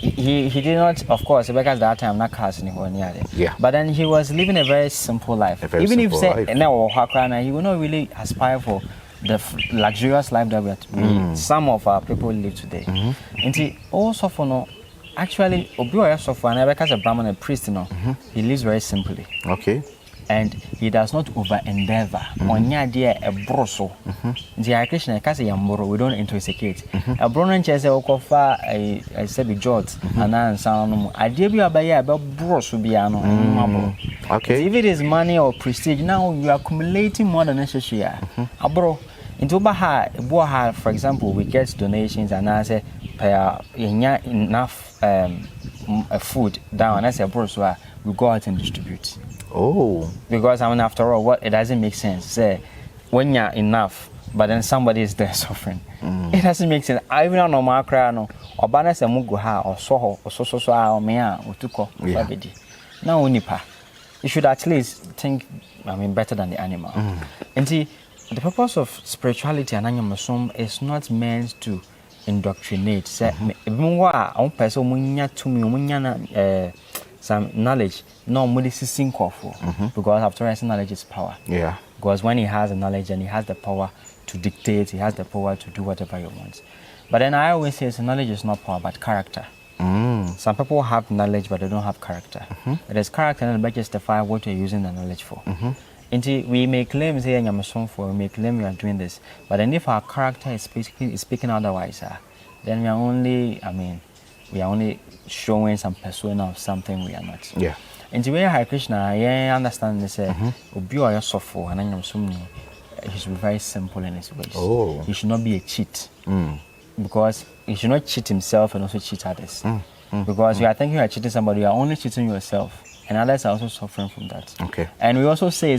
Speaker 1: he did not, of course, because that time not casting anywhere near but then he was living a very simple life. Even if say now he will not really aspire for the luxurious life that some of our people live today. And he also for no actually because a Brahmin and priest he lives very simply.
Speaker 3: Okay.
Speaker 1: And he does not over endeavor on dia a broso the Krishna kasi yamboro we don't intoxicate a bronon chese okofa I said the jot and then sound idea bi abaye about broso biano okay if it is money or prestige now you are accumulating more than necessary abro into baha for example we get donations and I say enough food down as a broso we go out and distribute.
Speaker 3: Oh,
Speaker 1: because I mean, after all, it doesn't make sense. Say, when you're enough, but then somebody is there suffering. It doesn't make sense. I even know my cry no. Or balance a muguha or soho or so or mea or tuko babedi. Now nipa. You should at least think. I mean, better than the animal. And see, the purpose of spirituality and animalism is not meant to indoctrinate. Say, some knowledge no medicine for because after all knowledge is power because when he has the knowledge and he has the power to dictate he has the power to do whatever he wants but then I always say knowledge is not power but character. Some people have knowledge but they don't have character. It is character and it justify what you're using the knowledge for. And we may claim say we may claim we are doing this but then if our character is speaking otherwise then we are only showing some persona of something we are not. And the way Hare Krishna, I understand this. Obi or suffer, and he should be very simple in his ways. He should not be a cheat, because he should not cheat himself and also cheat others. Because you are thinking you are cheating somebody, you are only cheating yourself, and others are also suffering from that. Okay. And we also say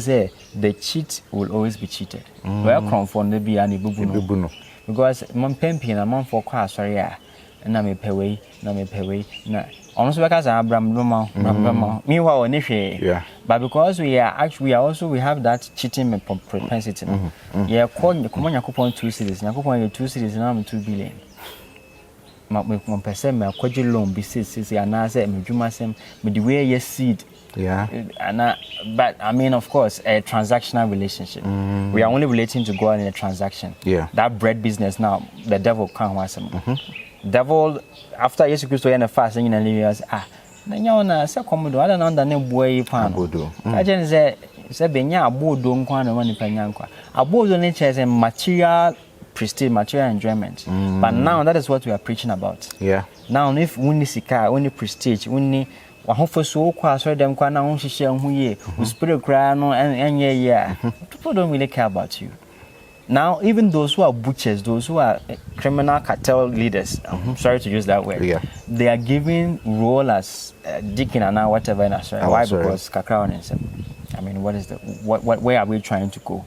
Speaker 1: the cheat will always be cheated. Where come from the be any bubuno? Because man pempi and man for class sorry. Na me pewe na almost because Abraham meanwhile but because we have that cheating propensity call come on 2 cities 2 cities now 2 billion my person me akwaje loan be say and na say me dwuma sem me the way you seed and but I mean of course a transactional relationship we are only relating to God in a transaction that bread business now the devil can't want some devil after Yesu Christo and fast and years na nyona se komodo ada na nda ne boy pan ajen se benya abodo nkwa na wani panya nkwa abodo ne chese material prestige, material enjoyment. But now that is what we are preaching about.
Speaker 3: Yeah.
Speaker 1: Now if we need sika, we need prestige, we need people don't really care about you. Now, even those who are butchers, those who are criminal cartel leaders, I'm sorry to use that word, they are giving role as deacon and whatever in Australia. Why? Because kakra on himself. I mean, where are we trying to go?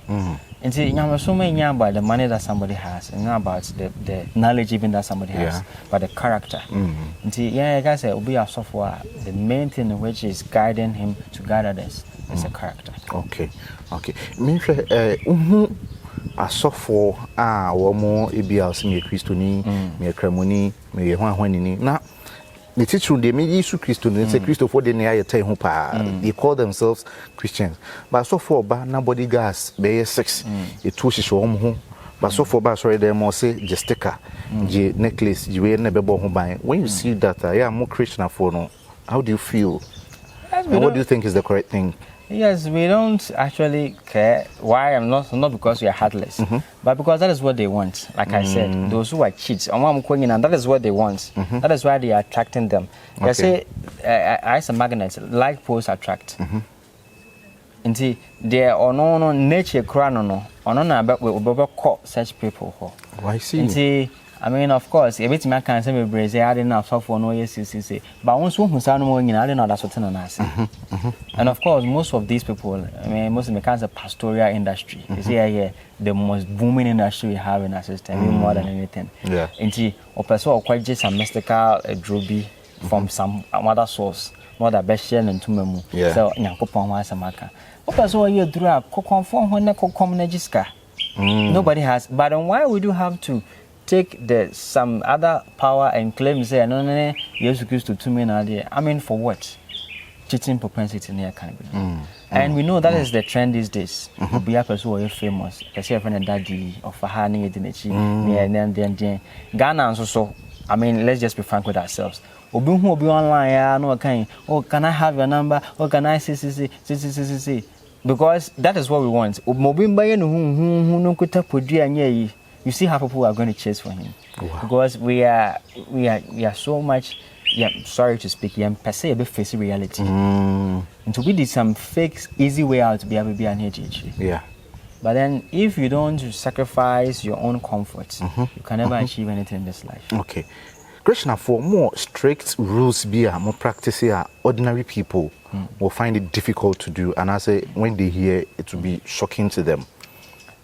Speaker 1: And see, so many about the money that somebody has, and not about the knowledge even that somebody has, but the character. And see, like I said, be a software. The main thing which is guiding him to guide others is a character.
Speaker 3: Okay. Asofo womo ebias me Christoni me kramoni me hwanhwanini na the teacher de me Yesu Christo ne say Christo for the near your time they call themselves Christians but so for ba na body gas be 6 e to hihye wo ho but so for ba sorry them say je sticker je necklace je we na bebo ho ban when you see that yeah more Christian for no how do you feel and what do you think is the correct thing?
Speaker 1: Yes, we don't actually care. Why? Not because we are heartless, but because that is what they want. Like I said, those who are cheats, and that is what they want. That is why they are attracting them. They say, as a magnet, like poles attract. And see, they are no nature crown about we call such people.
Speaker 3: Why see?
Speaker 1: And see, I mean, of course, every time I can say, "Brazil, I didn't have for no years." But once we start knowing, I didn't know that's what I say. And of course, most of these people, I mean, most of them kind of pastoral industry. You see, the most booming industry we have in our system, even more than anything.
Speaker 3: Yeah.
Speaker 1: And see, or person or quite just some mystical droby from some other source, more than best and to memu. So, Yakopon was a marker. Or person you draw, conform when nobody has. But then why would you have to take some other power and claim say no Jesus Christ to me now? I mean, for what? Cheating propensity near can be. And we know that is the trend these days. Be a person who is famous. I see a friend daddy of a honey then Ghana also. I mean, let's just be frank with ourselves. Obi who will be online, no kind. Oh, can I have your number? Oh, can I see? Because that is what we want. You see how people are going to chase for him. Because we are so much, sorry to speak, per se a bit facing reality. And to be did some fake easy way out to be able to be an HH. Yeah. But then if you don't sacrifice your own comfort, you can never achieve anything in this life. Okay. Krishna, for more strict rules more practice here, ordinary people will find it difficult to do, and I say when they hear it will be shocking to them.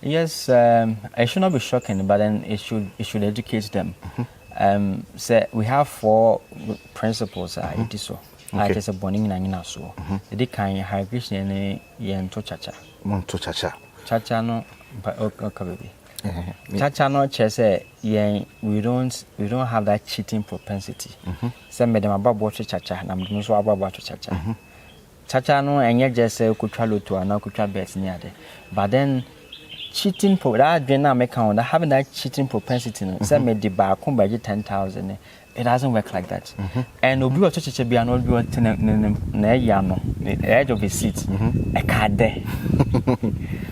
Speaker 1: Yes, it should not be shocking, but then it should educate them. So we have 4 principles. It is so. Like it's a boning na so. The kind Hare Krishna and to chacha. Monto chacha. Chacha no, okay baby. Chacha no chese we don't have that cheating propensity. Some of them about watch chacha, na mdo so about watch chacha. Chacha no enye just could try to and could try bet near there. But then cheating that having that cheating propensity, some made the bar come by 10,000. It doesn't work like that. And obi wa church be an obi wa na ya no the edge of his seat a card there.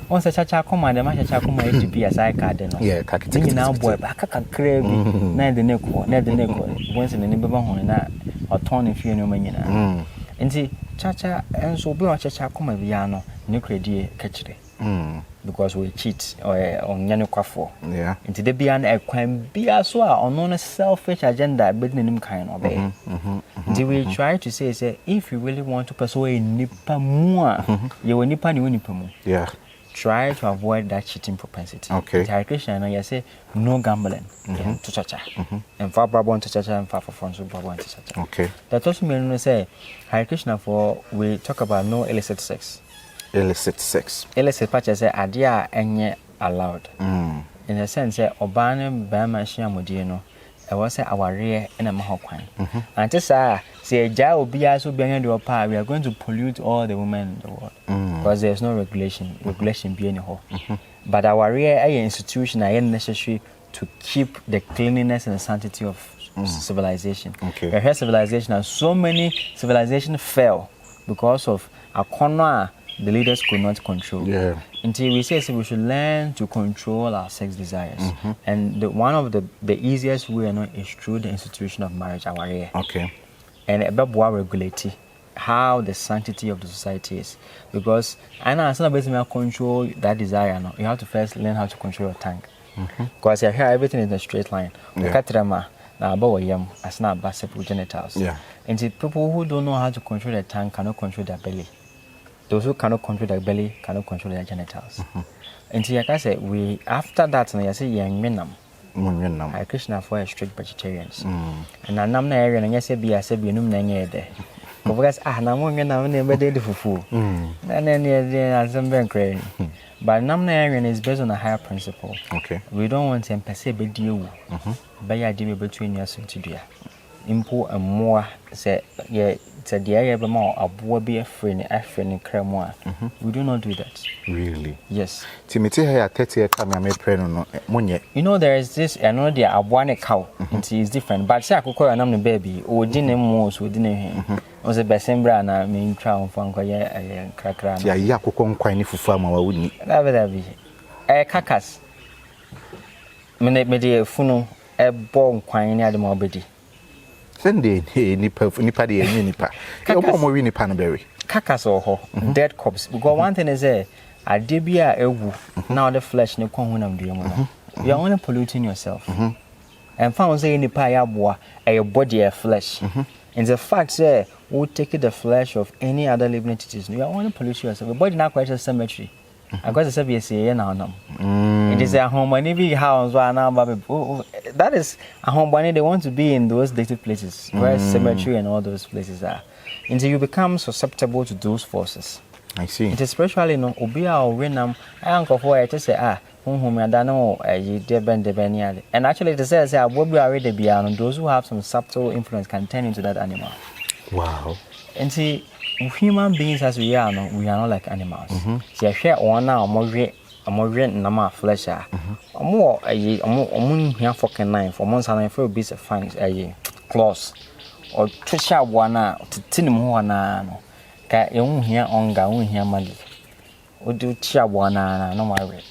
Speaker 1: Once a chacha come and the chacha come to be as I card no. Yeah, kakiti now boy ba kakra bi na the neko once in the neighbor ho na oton if you no manyina. Enti chacha and so obi wa chacha come be ya no ne kredi kachire. Because we cheat or on Yanukwafo. Yeah. Into the beyond a crime be as well on a selfish agenda, but in him kind of way. We try to say, if you really want to persuade Nipa more, you will Nipa Nipa. Yeah. Try to avoid that cheating propensity. Okay. Hare Krishna, and I say no gambling. To chacha. And far Brabant to chacha and far for France Brabant to chacha. Okay. That also means say Hare Krishna for we talk about no illicit sex. Illicit sex. Illicit purchase idea enye allowed. In a sense, obane bama shiamudi no. I was say our rear in a mahokwan. And just say ja obia so behind the power, we are going to pollute all the women in the world. Because there's no regulation being a whole. But our rear institution are necessary to keep the cleanliness and the sanctity of civilization. Okay. The civilization, and so many civilizations fell because of a corner the leaders could not control.
Speaker 3: Yeah.
Speaker 1: Until we say we should learn to control our sex desires. And one of the easiest way is through the institution of marriage, our area.
Speaker 3: Okay.
Speaker 1: And about regulating how the sanctity of the society is. Because I know it's not basically control that desire. No, you have to first learn how to control your tongue. Because you hear everything in a straight line. Now, about as not basically genitals.
Speaker 3: Yeah.
Speaker 1: And the people who don't know how to control their tongue cannot control their belly. Those who cannot control their belly cannot control their genitals. And so, like I said, we after that, I say young men. Hare Krishna for strict vegetarians. And I'm not area, and yes, I said, you know, there. Because I'm never did the fufu. And then there's some bank credit. But Namnarian is based on a higher principle.
Speaker 3: Okay.
Speaker 1: We don't want to perceive a deal. By a deal between us and Tudia. Import and more say, yeah, it's a dear more a boy be a friend in Cremoire. We do not do that.
Speaker 3: Really?
Speaker 1: Yes.
Speaker 3: Timothy had 30 years coming, I made prayer on Monye.
Speaker 1: You know, there is this, I know there are one cow, and it's different. But say, I could call an baby, or dinner most within him. Was a best brand, I mean, crown from a cracker.
Speaker 3: Yeah, Yakukon quine for farmer, wouldn't it?
Speaker 1: That be a carcass. Mede funo a born quine near the morbidity.
Speaker 3: Sunday, nipa, nipa. More winnie panberry.
Speaker 1: Carcass or ho, dead corpse. Because one thing is a debia a woo, now the flesh no conhunam diamond. You are only polluting yourself. And found say in the pie a body of flesh. And the fact say, we'll take the flesh of any other living entities. You are only polluting yourself. The body not quite a cemetery. I got to say, now. It is a home, and every house right now, that is a home, but they want to be in those native places where cemetery and all those places are. Until you become susceptible to those forces.
Speaker 3: I see.
Speaker 1: It is spiritually no, Obia or Renam, I uncle for it to say, whom I don't know, and actually, it says, I will be already beyond those who have some subtle influence can turn into that animal.
Speaker 3: Wow.
Speaker 1: And see, human beings as we are not like animals. See, I share one now, more nama flesh. More here fucking knife, or months and I feel a bit of fangs, claws, or trisha one to tinimo. Ka you here on gown here, money. Would do chia one no my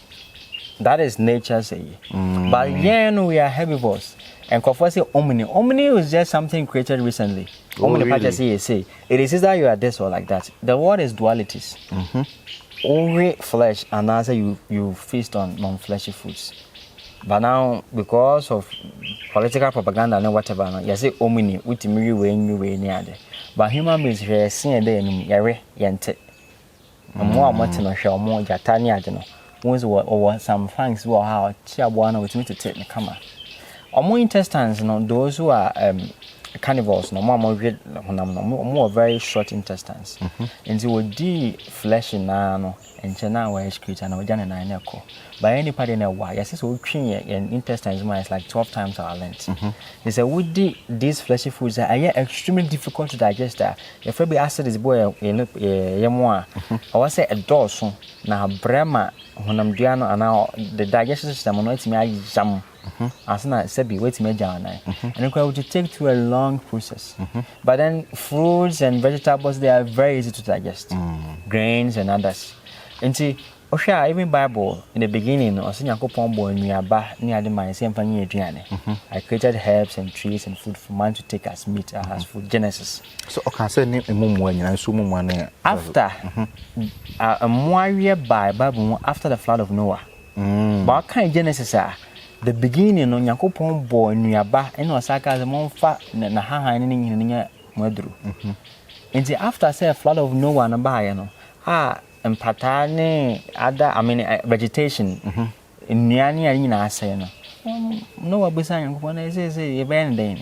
Speaker 1: that is nature say. But yeah, we are herbivores. And say omni. Omni is just something created recently. Omni really? Say it is either you are this or like that. The word is dualities. Only flesh and answer you feast on non-fleshy foods. But now because of political propaganda and whatever, you say omni which me way near there. But human beings here seeing there yare yente. More no show more jatani once or some thanks were how chia one with me to take the camera. Or more intestines, those who are carnivores, more very short intestines. And you will de flesh in nano and chena where it's created and Jan and I echo. By any part in a while, yes, it's all clean and intestines is like 12 times our length. They say, would these fleshy foods are extremely difficult to digest? If every acid is boy, I was say a dorsal now, Brema, when I'm doing now, the digestion system, not me, jam. As I said, be waiting me down, and it would take to a long process. But then fruits and vegetables, they are very easy to digest. Grains and others. And see, even Bible in the beginning, or senior coupon boy near the mine, same family Adriane. I created herbs and trees and food for man to take as meat as food. Genesis. So I can say name a mum when you so mum after a more year by Bible after the flood of Noah. But kind Genesis are. The beginning on Yakupon boy nearby and was like as a month fat and a high in Madru. And the after say a flood of Noah and a bayano. And patane other vegetation in Niania say no beside one is a band.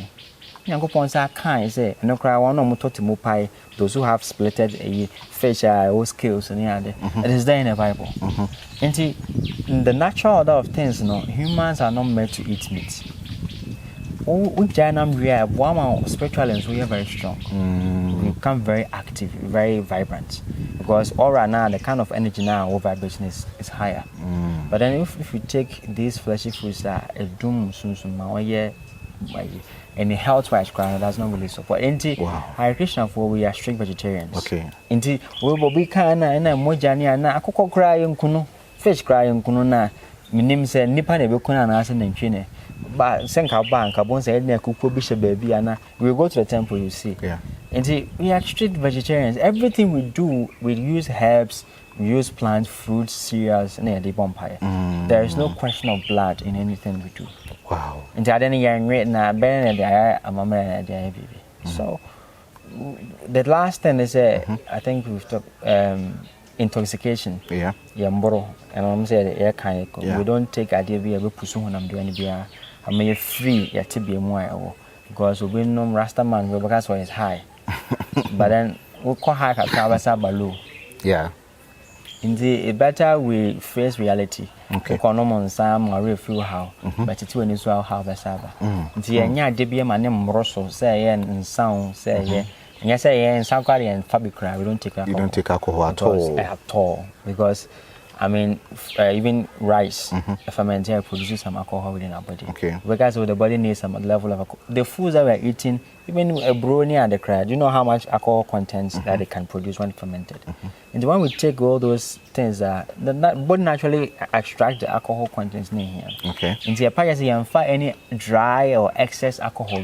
Speaker 1: Yankopon sa kind say no cry one or mototimupai, those who have splitted a fish or skills and the other. It is there in the Bible. And in the natural order of things, humans are not meant to eat meat. We are one spiritually we are very strong. We become very active, very vibrant. Because all right now the kind of energy now our vibration is higher. But then if we take these fleshy foods that a doom soon any health-wise crime does not really support.
Speaker 3: Wow.
Speaker 1: Hare Krishna for we are strict vegetarians.
Speaker 3: Okay.
Speaker 1: We will be kind and mojani na akoko crying kuno, fish crying kuno na. Minim say nipa na be kuna na ase na ntwe ba senka bank abon say na kuko bi she baby ana we go to the temple you see.
Speaker 3: Yeah.
Speaker 1: And we are strict vegetarians. Everything we do, we use herbs, we use plants, fruits, cereals, and the vampire. There is no question of blood in anything we do.
Speaker 3: Wow.
Speaker 1: And I didn't hear it now. So the last thing is I think we've talked intoxication.
Speaker 3: Yeah.
Speaker 1: Yeah, mboro. And I'm saying air kind. We don't take idea we ever pursue when I'm doing it. I may free ya to be more because we know Rasta man because it's high. But then we call high at Balu.
Speaker 3: Yeah.
Speaker 1: Indeed, better we face reality.
Speaker 3: Okay.
Speaker 1: Common some or feel how, but it's when it's how the Saba. The Anya Debia Manem Rosso say and sound say yeah. And yes, and Sankari and Fabricra, we don't take alcohol.
Speaker 3: You don't take alcohol at all.
Speaker 1: At all. Because I mean, even rice, fermented produces some alcohol within our body.
Speaker 3: Okay.
Speaker 1: Because the body needs some level of alcohol. The foods that we're eating, even a brownie and the crab, you know how much alcohol contents that they can produce when fermented. And when we take all those things, the body naturally extract the alcohol contents in here.
Speaker 3: Okay.
Speaker 1: And the apart from any dry or excess alcohol,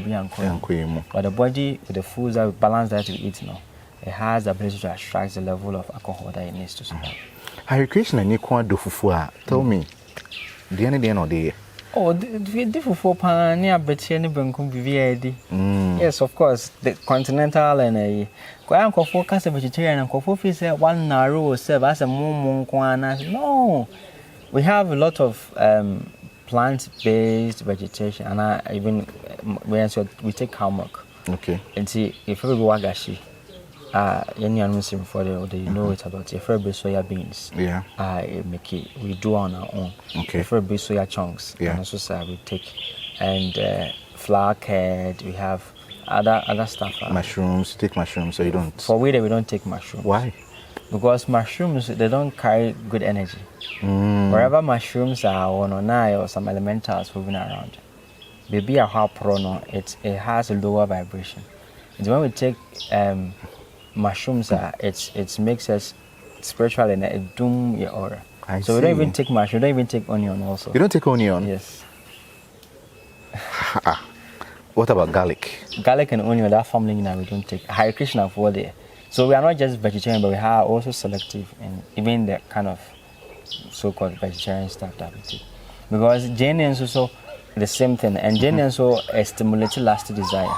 Speaker 1: but the body with the foods that balance that we eat now, it has the ability to extract the level of alcohol that it needs to survive.
Speaker 3: Hare Krishna ni kwa do fufu tell me the end of the
Speaker 1: oh the fufu pan near betie ni benkum bibiadi. Yes, of course, the continental and a kwa focus vegetarian and kofu say one narrow serve as a mumu kwana. No, we have a lot of plant-based vegetation and even we take cow milk.
Speaker 3: Okay.
Speaker 1: And see if we go wagashi for the you know it about if we soya beans.
Speaker 3: Yeah.
Speaker 1: Make it we do on our own.
Speaker 3: Okay.
Speaker 1: If we soya chunks.
Speaker 3: Yeah.
Speaker 1: And also we take and flour curd. We have other stuff.
Speaker 3: Mushrooms. Take mushrooms, so you don't.
Speaker 1: For we don't take mushrooms.
Speaker 3: Why?
Speaker 1: Because mushrooms they don't carry good energy. Wherever mushrooms are or some elementals moving around, maybe a hot prono it has a lower vibration. And when we take mushrooms, it makes us spiritual and it doom your aura. So we don't even take mushroom, we don't even take onion also.
Speaker 3: You don't take onion?
Speaker 1: Yes.
Speaker 3: What about garlic?
Speaker 1: Garlic and onion, that family now we don't take. Hare Krishna for there. So we are not just vegetarian, but we are also selective in even the kind of so-called vegetarian stuff that we take. Because Ghanaians also the same thing, and Ghanaians also stimulate lust desire.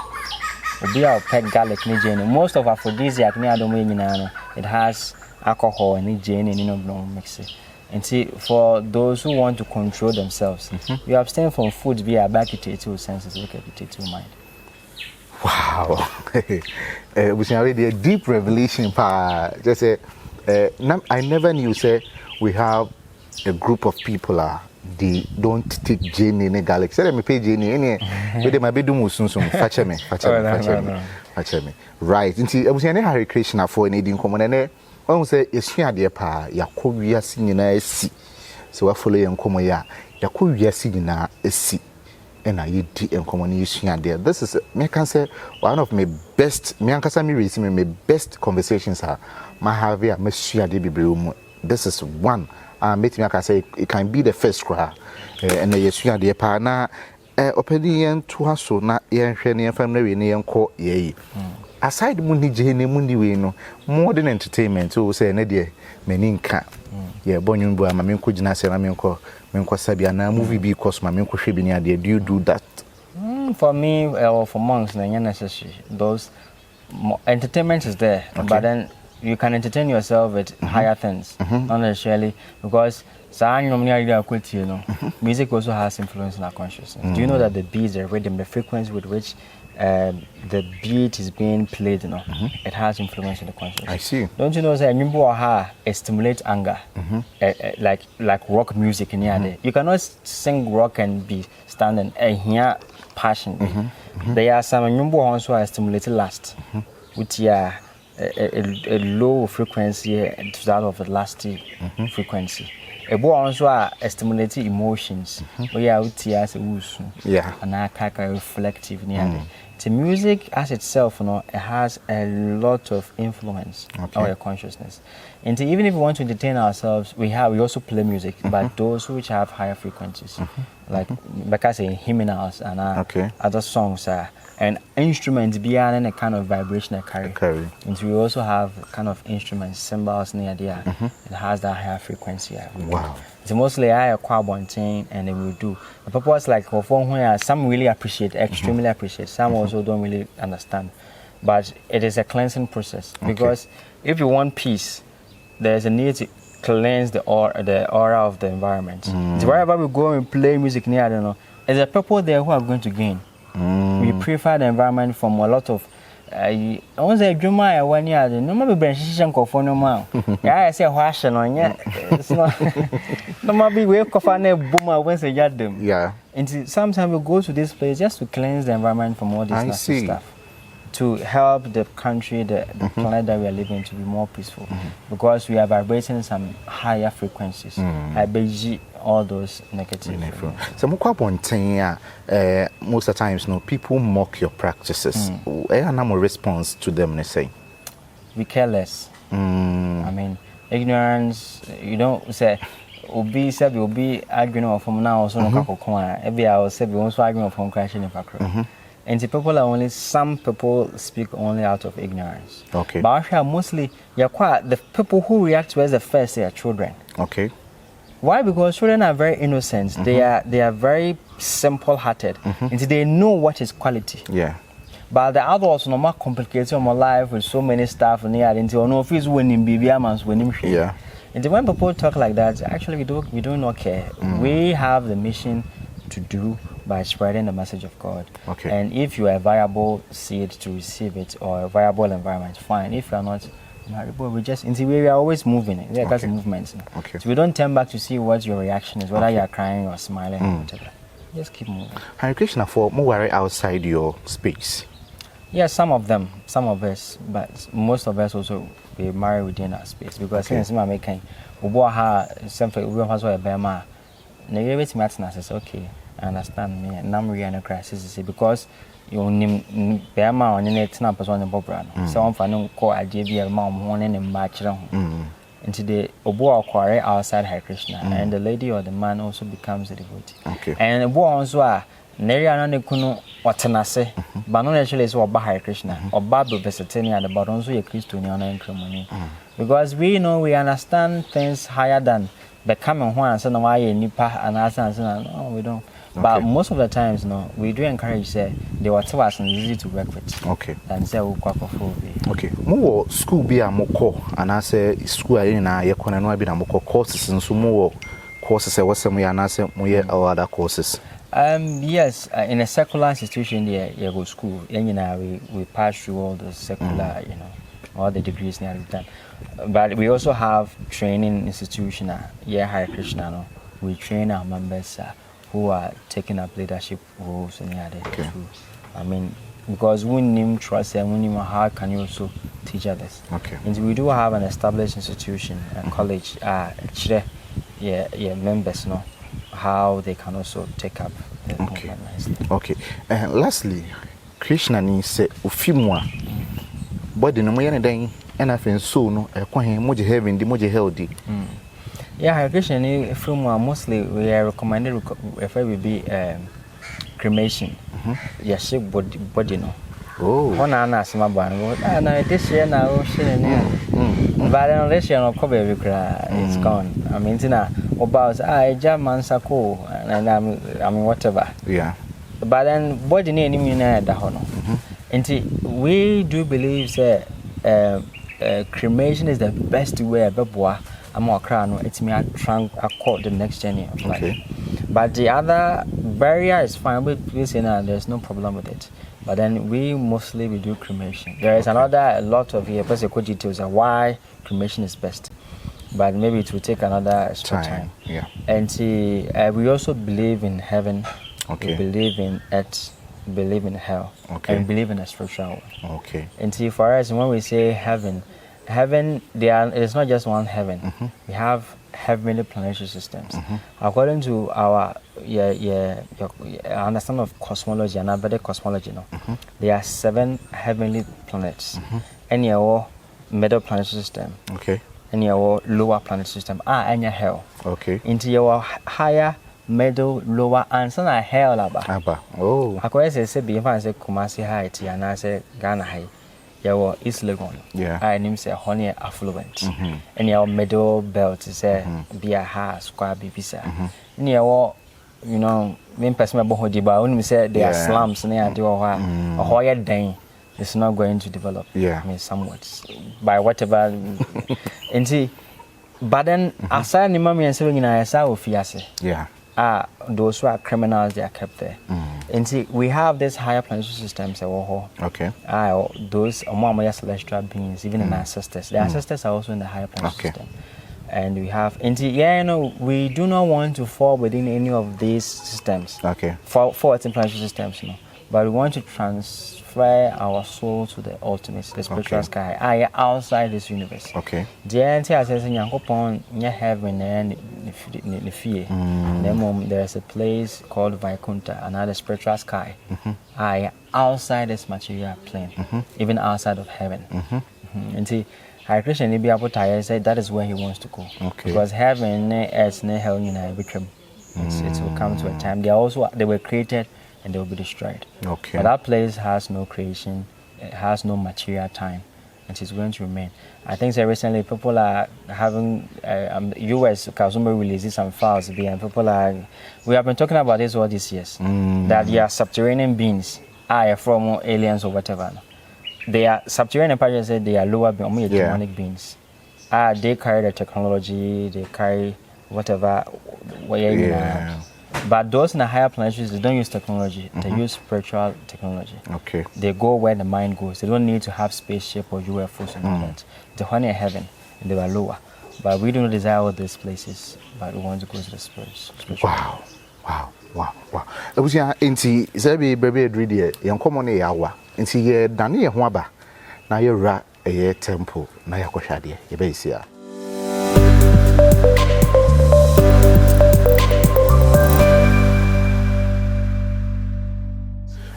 Speaker 1: We are pet garlic, most of aphrodisiac, it has alcohol and gin and no mix it. And see, for those who want to control themselves, you abstain from food via back to senses, look at it to mind.
Speaker 3: Wow. We should already a deep revelation. Just say, I never knew, say, we have a group of people they don't take gin in a garlic. Say, let me pay gin in but they might be doing soon. Fetch me. Right. And see, I was in a Hare Krishna for an eating common and I say, it's your dear pa, Yakovia singing a sea. So I follow you and come ya, Yakovia singing a sea. And I eat and communication there. This is me can say one of my best me ankasa me receive my best conversations are my have here me share the biblium. This is one make me can say it can be the first cry and the share the pa na opinion to us so na yen hwe ne family ne yen ko ye aside mundi jehene mundi we no modern entertainment so say na de mani nka ye bonyun bu ama me ko gina se na me ko sabia na movie be cause ma me ko hwe bi ne ade. Do you do that?
Speaker 1: For me or for monks na necessary. Those entertainment is there, okay. But then you can entertain yourself with higher things, not necessarily because music also has influence in our consciousness. Do you know that the beats, the rhythm, the frequency with which the beat is being played, it has influence in the consciousness.
Speaker 3: I see.
Speaker 1: Don't you know that it stimulates anger, like rock music in here. You cannot sing rock and be standing and hear passion. There are some also are stimulated lust, which a low frequency to that of a lasting frequency. a boy also stimulate emotions. We are out here as a wusu.
Speaker 3: Yeah.
Speaker 1: And I kind of reflective nearly. The music as itself, you know, it has a lot of influence on our consciousness. And even if we want to entertain ourselves, we also play music, but those which have higher frequencies, like because in hymnals and other songs and instruments beyond a kind of vibration carry. And we also have kind of instruments, cymbals near there. It has that higher frequency.
Speaker 3: Wow.
Speaker 1: It's mostly I acquire one thing and they will do. The purpose like where some really appreciate, extremely appreciate, some also don't really understand. But it is a cleansing process because if you want peace, there's a need to cleanse the aura of the environment. So wherever we go and play music near, I don't know, there's a people there who are going to gain. We prefer the environment from a lot of I want to say Juma 1 year. No matter branching for no man. Yeah, I say fashion on yeah. It's not. No matter we cough on a boomer when they get them.
Speaker 3: Yeah.
Speaker 1: And sometimes we go to this place just to cleanse the environment from all this nasty stuff, to help the country, the planet that we are living to be more peaceful, because we are vibrating some higher frequencies. I beg all those negative.
Speaker 3: So most of the times, no, people mock your practices. And I'm a response to them. They say,
Speaker 1: we care less. I mean, ignorance. You don't say. Obi said we will be arguing from now also no kakokwa. Every hour said we also arguing from crashing in Pakro. And the people are only, some people speak only out of ignorance.
Speaker 3: Okay.
Speaker 1: But actually, mostly, the people who react to us the first are children.
Speaker 3: Okay.
Speaker 1: Why? Because children are very innocent. They are very simple-hearted. And they know what is quality.
Speaker 3: Yeah.
Speaker 1: But the adults no more complicated my life with so many stuff and yeah, until no fees winning baby amounts winning.
Speaker 3: Yeah.
Speaker 1: And when people talk like that, actually we do not care. We have the mission to do by spreading the message of God.
Speaker 3: Okay.
Speaker 1: And if you are a viable seed to receive it or a viable environment, fine. If you are not, we just we are always moving. We are movements.
Speaker 3: Okay.
Speaker 1: So we don't turn back to see what your reaction is, whether you are crying or smiling or whatever. Just keep moving.
Speaker 3: Hare Krishna, for more outside your space.
Speaker 1: Yeah, some of them, some of us, but most of us also we marry within our space because since I'm making, something we have a bema. Negative matters. Okay, I understand me. And I'm really crisis because you name bema on the net na person on Bobrano. Someone for no call a JBL mom one in match. And today, Obo acquire outside Hare Krishna, and the lady or the man also becomes a devotee. Okay. And Obo also Neria no kuno watenase, but not actually is what Hare Krishna or Babu Vesitania, but also a Christian and Cremoni. Because we know we understand things higher than becoming one and saying why nipa and answer no, we don't. But most of the times, no, we do encourage say they were too us and easy to work with. Okay. And say we quack of
Speaker 3: okay. More school be a moko and I say school in a yakona no be na moko courses and so more courses was some and I say more other courses.
Speaker 1: Yes, in a secular institution there you go school. And we pass through all the secular, all the degrees nearly done. But we also have training institution Hare Krishna. No? We train our members who are taking up leadership roles in the I mean, because we need trust and we need how can you also teach others. Okay. And we do have an established institution, a college, members know how they can also take up the movement nicely. Okay.
Speaker 3: Lastly, Krishna ni say ufimwa body no moye den and I feel so no moje heaven the moje healthy.
Speaker 1: Yeah, Hare Krishna ni film mostly we are recommended if we be cremation. Yeah, shape body no. Oh. One asima ban. Na this year na o shine ni. But then this year no cover it's gone. I mean tina about German sako and I mean whatever. Yeah. But then body ni any na da ho no. We do believe say cremation is the best way beboa among crown it's me accord the next journey of life. But the other barrier is fine we say now there's no problem with it. But then we do cremation. There is a lot of here details on why cremation is best. But maybe it will take another extra time. Yeah. And we also believe in heaven. Okay. We believe in earth. Believe in hell. Okay. And believe in a spiritual world. Okay. And for us, when we say heaven, heaven, it's not just one heaven. We have heavenly planetary systems. According to our your understanding of cosmology and Vedic cosmology, there are 7 heavenly planets. And your middle planetary system.
Speaker 3: Okay.
Speaker 1: And your lower planetary system. And your hell.
Speaker 3: Okay.
Speaker 1: Into your higher, middle, lower, and some are hell.
Speaker 3: Oh.
Speaker 1: According to say, be if say Kumasi High, and I say Ghana High. Your East Legon.
Speaker 3: Yeah.
Speaker 1: I name say honey affluent. And your middle belt is a be a ha square bibisa. And your main person about Hodiba only say there are slums near the or higher day is not going to develop.
Speaker 3: Yeah.
Speaker 1: I mean somewhat by whatever and see. But then aside the mommy and seven in ISA of Fiase.
Speaker 3: Yeah.
Speaker 1: Those who are criminals, they are kept there. And see, we have this higher planetary systems.
Speaker 3: Okay.
Speaker 1: Those are celestial beings, even in ancestors. The ancestors are also in the higher planetary system. And we have, and see, we do not want to fall within any of these systems.
Speaker 3: Okay.
Speaker 1: For planetary systems, but we want to transfer our soul to the ultimate, the spiritual sky, outside this universe.
Speaker 3: Okay.
Speaker 1: The entire says in Yankopon, near heaven and fear. There's a place called Vaikunta, another spiritual sky. Outside this material plane, even outside of heaven. And see, Hare Krishna be able to say that is where he wants to go.
Speaker 3: Okay.
Speaker 1: Because heaven is near hell, it will come to a time. They were created and they will be destroyed.
Speaker 3: Okay.
Speaker 1: But that place has no creation, it has no material time, and it's going to remain. I think so recently people are having US Kazuma releases some files and people we have been talking about this all these years that they are subterranean beings, from aliens or whatever. They are subterranean parties, they are lower beings, demonic beings. They carry the technology, they carry whatever. But those in the higher planetaries, they don't use technology. They use spiritual technology.
Speaker 3: Okay.
Speaker 1: They go where the mind goes. They don't need to have spaceship or UFOs and all that. They're honey heaven, and they were lower. But we don't desire all these places, but we want to go to the spiritual.
Speaker 3: Wow. It was inti Zebi baby dready, young common yawa. Inti ye Dani Waba. Now you're rat a temple, na yakoshadi, ye base here.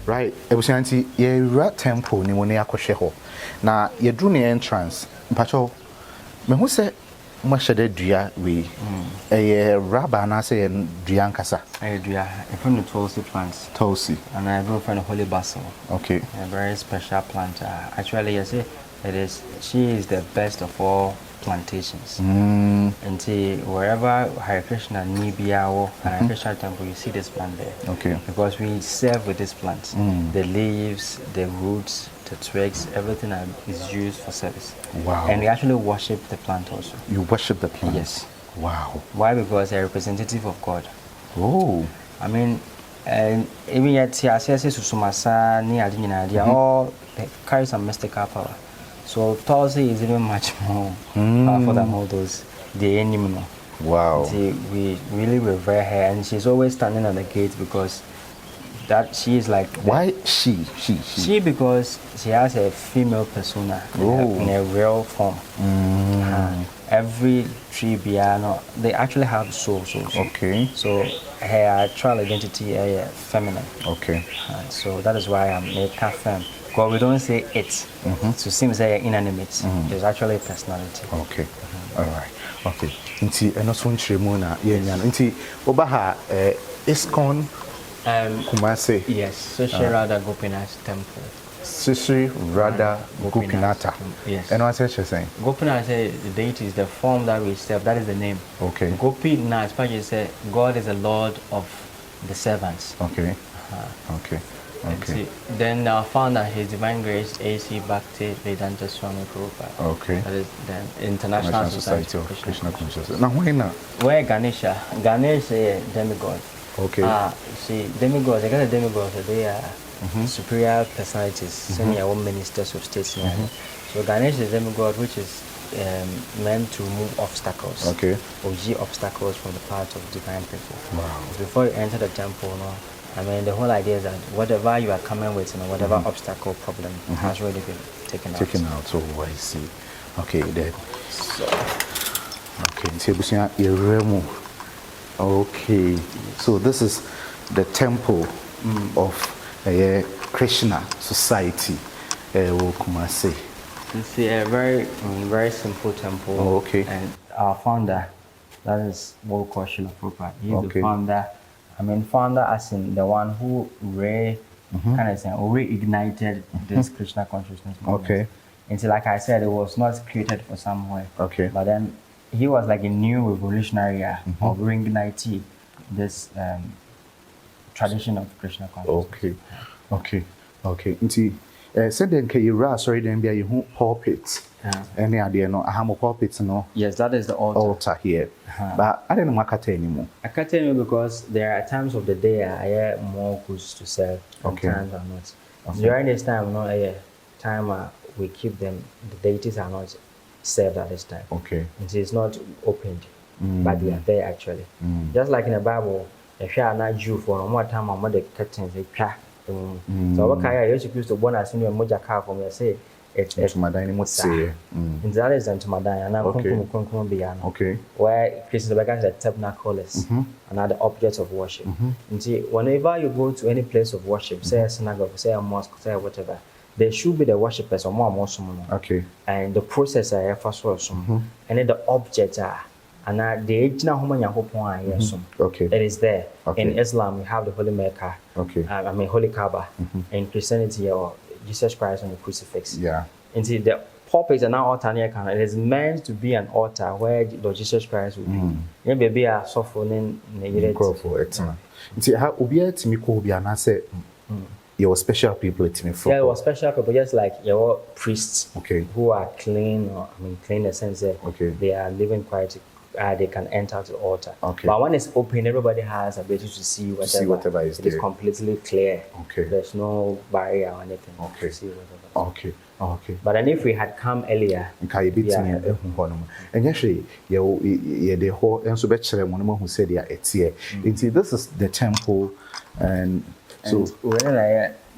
Speaker 3: Right, it was anti ye rat temple ni one yakosheho. Na ye drew the entrance, Pacho. Me who say much the dria we a rabba and I say driankasa.
Speaker 1: I do. I'm from the Tulsi plants.
Speaker 3: Tulsi.
Speaker 1: And I go from the Holy Basil.
Speaker 3: Okay.
Speaker 1: A very special plant. Actually, I say she is the best of all plantations. And see, wherever Hare Krishna Nibia or Hare Krishna temple, you see this plant there.
Speaker 3: Okay.
Speaker 1: Because we serve with this plant. The leaves, the roots, the twigs, everything is used for service.
Speaker 3: Wow.
Speaker 1: And we actually worship the plant also.
Speaker 3: You worship the plant?
Speaker 1: Yes.
Speaker 3: Wow.
Speaker 1: Why? Because they're representative of God.
Speaker 3: Oh.
Speaker 1: I mean, even yet, Susumasa, Niadina, they all carry some mystical power. So Tulsi is even much more powerful than all those, the animal.
Speaker 3: Wow.
Speaker 1: See, we really revere her, and she's always standing at the gate because that she is like.
Speaker 3: Why she?
Speaker 1: She because she has a female persona in a real form. Every tree piano, they actually have souls.
Speaker 3: Okay.
Speaker 1: So her actual identity is feminine.
Speaker 3: Okay.
Speaker 1: So that is why I'm a femme. Because we don't say it to seem say inanimate. There's actually a personality.
Speaker 3: Okay. All right. Okay. Inti enoso nchiremu na ye nya no. Inti obaha Iskon Kumase.
Speaker 1: Yes. Sri Radha Gopinath temple.
Speaker 3: Sri Radha Gopinata.
Speaker 1: Yes.
Speaker 3: And what's she saying?
Speaker 1: Gopinath the deity is the form that we serve. That is the name.
Speaker 3: Okay.
Speaker 1: Gopinath, Paji say God is the Lord of the servants.
Speaker 3: Okay. Okay.
Speaker 1: Okay. Then our founder, His Divine Grace, A.C. Bhakti Vedanta Swami Prabhupada.
Speaker 3: Okay.
Speaker 1: That is the International Society of Krishna
Speaker 3: Consciousness. Now, why not?
Speaker 1: Where Ganesha? Ganesh is a demigod.
Speaker 3: Okay.
Speaker 1: See, demigods, they got a demigods, they are superior personalities, senior ministers of state. So Ganesh is a demigod which is meant to remove obstacles.
Speaker 3: Okay.
Speaker 1: Or obstacles from the path of divine people.
Speaker 3: Wow.
Speaker 1: Before you enter the temple, I mean, the whole idea is that whatever you are coming with, whatever obstacle, problem has already been taken out.
Speaker 3: Taken out, oh, I see. Okay, then. So, okay, okay, so this is the temple of Krishna Society. Kumasi.
Speaker 1: It's a very simple temple.
Speaker 3: Oh, okay.
Speaker 1: And our founder, that is what we call Srila Prabhupada. He's
Speaker 3: Okay.
Speaker 1: the founder. I mean, founder as in the one who reignited this Krishna consciousness movement.
Speaker 3: Okay.
Speaker 1: And so, like I said, it was not created for somewhere.
Speaker 3: Okay.
Speaker 1: But then he was like a new revolutionary of reigniting this tradition of Krishna consciousness.
Speaker 3: Okay. Said then can you rise sorry then be a pulpit. Any idea no I have a pulpit no.
Speaker 1: Yes, that is the altar
Speaker 3: Here. But I don't know what anymore.
Speaker 1: I can't tell you because there are times of the day I have more goods to sell, and times are not.
Speaker 3: Okay.
Speaker 1: During this time, time we keep them, the deities are not served at this time.
Speaker 3: Okay.
Speaker 1: It is not opened, but they are there actually. Just like in the Bible, if you are not Jew for one more time, I'm the curtains, they crack. So what kind of you to born as a moja car from you say it's
Speaker 3: my dining say.
Speaker 1: In that is into my dining,
Speaker 3: okay.
Speaker 1: Where Christians began the tabernacle is another object of worship. And see, whenever you go to any place of worship, say a synagogue, say a mosque, say whatever, there should be the worshippers or more someone.
Speaker 3: Okay.
Speaker 1: And the process are first or some, and then the objects are. And the age now,
Speaker 3: okay,
Speaker 1: it is there.
Speaker 3: Okay.
Speaker 1: In Islam, we have the Holy Mecca.
Speaker 3: Okay.
Speaker 1: Holy Kaaba. In Christianity, or Jesus Christ on the crucifix.
Speaker 3: Yeah.
Speaker 1: And see, the pulpit is an altar near Canada. It is meant to be an altar where Lord Jesus Christ will be. Maybe a suffering
Speaker 3: see how Ubia to me could be an say your special people to me for.
Speaker 1: Yeah, it was special people, just like your priests.
Speaker 3: Okay.
Speaker 1: Who are clean, or clean in the sense that they are living quite. They can enter to the altar.
Speaker 3: Okay.
Speaker 1: But when it's open, everybody has ability to see whatever
Speaker 3: is
Speaker 1: it
Speaker 3: there.
Speaker 1: is completely clear.
Speaker 3: Okay.
Speaker 1: There's no barrier or anything.
Speaker 3: Okay.
Speaker 1: To see whatever.
Speaker 3: Okay.
Speaker 1: But then if we had come earlier,
Speaker 3: and actually, the whole and so better who said this is the temple and so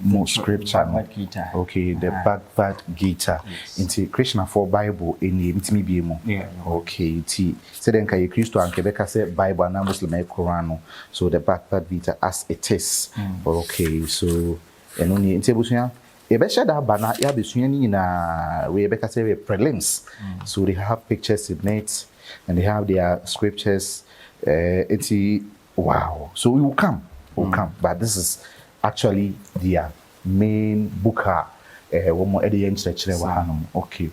Speaker 3: more scripture.
Speaker 1: Bagavart Gita.
Speaker 3: Okay, the Bagavart Gita. Into Krishna for Bible in the be more.
Speaker 1: Yeah.
Speaker 3: Okay, so then can you Christo and Quebec say Bible and Muslim Quran. So the Bagavart Gita as it is. Okay, so and only in Tebusia. Ebesha da bana ya besuani na we ebeka say prelims. So they have pictures in it and they have their scriptures. Wow. So we will come. But this is actually their main book. One more okay.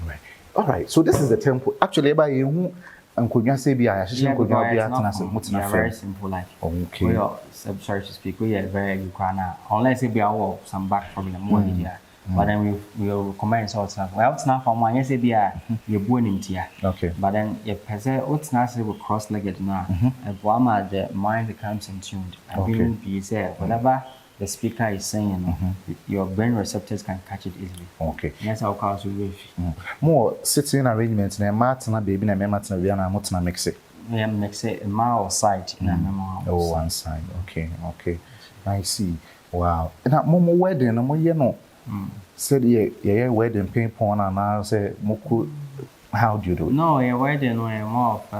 Speaker 3: Right. All right. So this is the temple. Actually, by you and could you say be I
Speaker 1: very simple like
Speaker 3: okay.
Speaker 1: We are sorry to speak, we are very Ukraine. Unless it be our some back from the more media. But then we will recommend sort of well it's not from one yes be you're born in here.
Speaker 3: Okay.
Speaker 1: But then if per se it's not say we cross legged now. If one the mind becomes in tuned and being be say whatever the speaker is saying, your brain receptors can catch it easily.
Speaker 3: Okay.
Speaker 1: Yes, our cars will
Speaker 3: more sitting arrangements and Martin baby and Martin Viana Motana mix it.
Speaker 1: Yeah, mix it a mile side in a memo.
Speaker 3: Oh, one side. Okay. I see. Wow. And that Momo wedding, and more, you know, said, yeah, wedding ping pong, and I say, Moku, how do you do it?
Speaker 1: No, a wedding, or more of,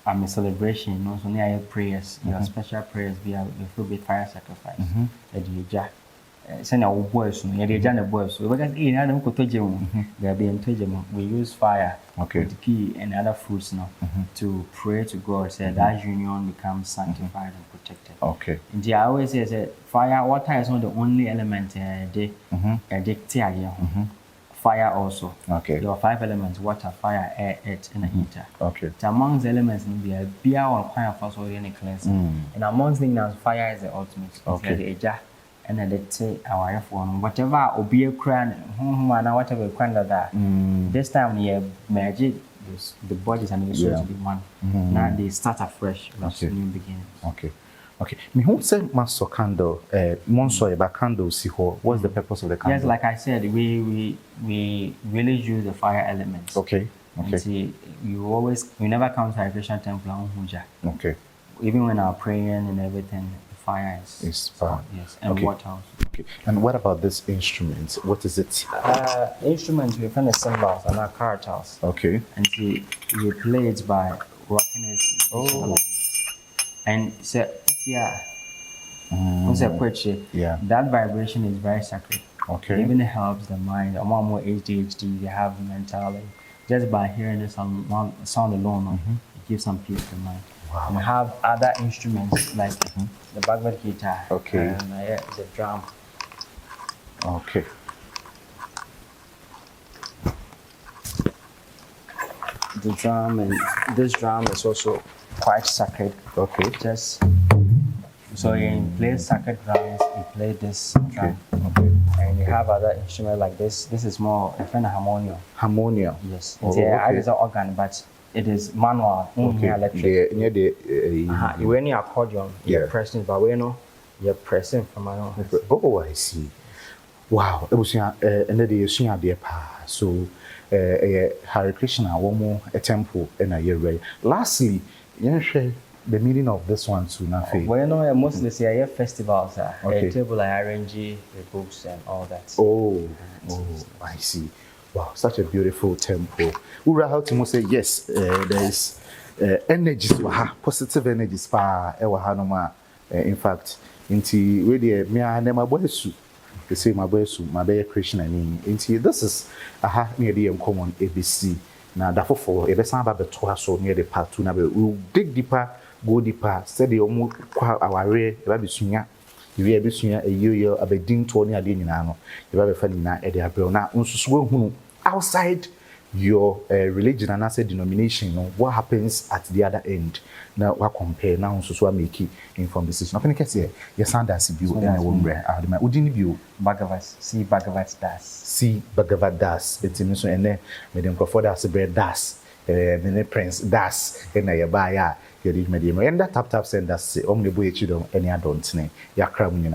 Speaker 1: I'm a celebration, you know, so near your prayers, your special prayers, be a full fire sacrifice. Send our boys, the boys. So, because in Adam there be in we use fire, the key and other fruits now to pray to God, say that union becomes sanctified and protected.
Speaker 3: Okay.
Speaker 1: And I always say that fire, water is not the only element fire also.
Speaker 3: Okay.
Speaker 1: There are 5 elements: water, fire, air, earth, and a heater.
Speaker 3: Okay.
Speaker 1: So amongst the elements, there are beer or fire for so any cleansing. And amongst things, fire is the ultimate.
Speaker 3: Okay.
Speaker 1: And then they say our phone, whatever or be a crown, whatever crown that. This time, magic, the bodies and the soul to be one. Now they start afresh with new beginnings.
Speaker 3: Okay. Me who send master candle, monsoy about candle see what's the purpose of the candle?
Speaker 1: Yes, like I said, we really use the fire elements.
Speaker 3: Okay.
Speaker 1: And see, we never come to a Christian temple on Huja.
Speaker 3: Okay.
Speaker 1: Even when our praying and everything, fire
Speaker 3: is fire.
Speaker 1: Yes, and water also.
Speaker 3: Okay. And what about this instrument? What is it?
Speaker 1: Instruments we find the cymbals and our characters.
Speaker 3: Okay.
Speaker 1: And we play it by rocking it.
Speaker 3: Oh.
Speaker 1: And so yeah. That vibration is very sacred.
Speaker 3: Okay.
Speaker 1: It even helps the mind. Among more ADHD, they have mental. Just by hearing the sound alone, it gives some peace to the mind.
Speaker 3: Wow.
Speaker 1: And we have other instruments like the Bagavart guitar.
Speaker 3: Okay.
Speaker 1: And the drum.
Speaker 3: Okay.
Speaker 1: The drum, and this drum is also quite sacred.
Speaker 3: Okay.
Speaker 1: Just so you play sacred drums, you play this drum.
Speaker 3: Okay.
Speaker 1: And you have other instruments like this. This is more a kind of harmonium.
Speaker 3: Harmonium.
Speaker 1: Yes.
Speaker 3: Oh,
Speaker 1: It's an organ, but it is manual.
Speaker 3: Okay.
Speaker 1: Electric.
Speaker 3: You
Speaker 1: when you accordion, you're pressing, but when you're pressing from manual.
Speaker 3: Oh, I see. Wow. It was so Hare Krishna, one more a temple and a year ready. Lastly, the meaning of this one too, nothing.
Speaker 1: Well, mostly say festivals, a table like arrange the books and all that.
Speaker 3: Oh, I see. Wow, such a beautiful temple. Ura how to say yes, there is energies, positive energies far ewa in fact, into really me and my boys. They say my boys, my baby Krishna into this is near the common ABC. Now therefore for a besan about the so near the part 2 now we'll dig deeper, go deeper, say the almost our way, about the you be able to a year a bedin Tony Adinano, you have a funny night at the Abrona, outside your religion and as a denomination, what happens at the other end. Now, what compare now, so I make informed decision. Nothing can say, yes, and that's you and a woman. I wouldn't view
Speaker 1: Bagavart, see Bagavart das.
Speaker 3: See Bagavart das, it's in and then Madame Crawford as a bread das, many prince das, and I buy your medium. And that tap send us only boy children, any adults name, ya cramming.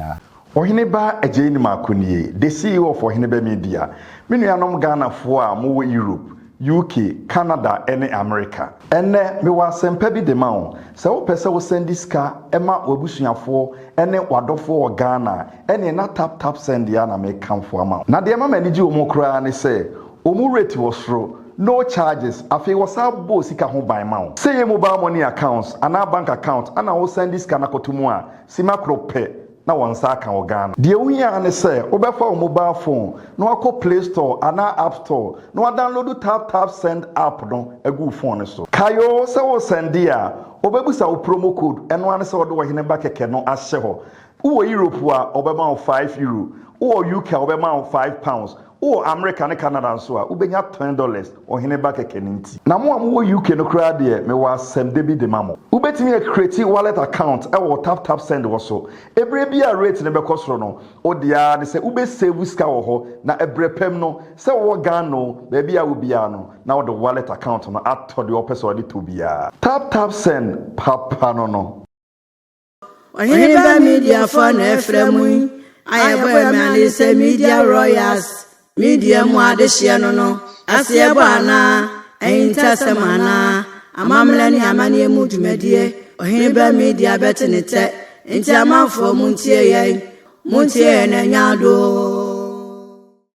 Speaker 4: Oheneba Ejeni Makunie, the CEO of Oheneba Media. Many anom Ghana for more Europe, UK, Canada, and America. And me was sempe bi de ma so pesa wo send this car ema wabusuafo ene wadofo Ghana ene na tap send ya na me kan for ama. Na de ma maniji omo kra ne say omu rate was through no charges afi wasabo sika ho ban ma say mobile money accounts and our bank account and I send this car na kotumu a sima krope na wansa aka Ghana. De wuya ne say obefa o mobile phone no akọ Play Store and App Store no download tap send app no egu phone so. Kayo say wo send dia obebusa o promo code eno ane say odo Oheneba keke no ahye ho. Wo Europe a obema €5, wo UK obema £5. Oh, America and Canada so ubenya $10 Oheneba keke nti. Na mo am wo UK no kra de me was sem debi de mamo. Ubetimi create wallet account e wo tap send wo so. Ebre bia rate ne bekosoro no. O dia de se ube save ska wo ho na ebre pem no se wo Ghana no ba bia wo bia no na wo the wallet account no atto de opese de to bia. Tap send papa no.
Speaker 2: Oheneba Media for Efremu. Ayebo me say Media Royals. Media mu adehye no asebo ana einta semana amamla ni amane mu dwumadie Oheneba Media betenete enti amanfo mu ntie ye na nyado.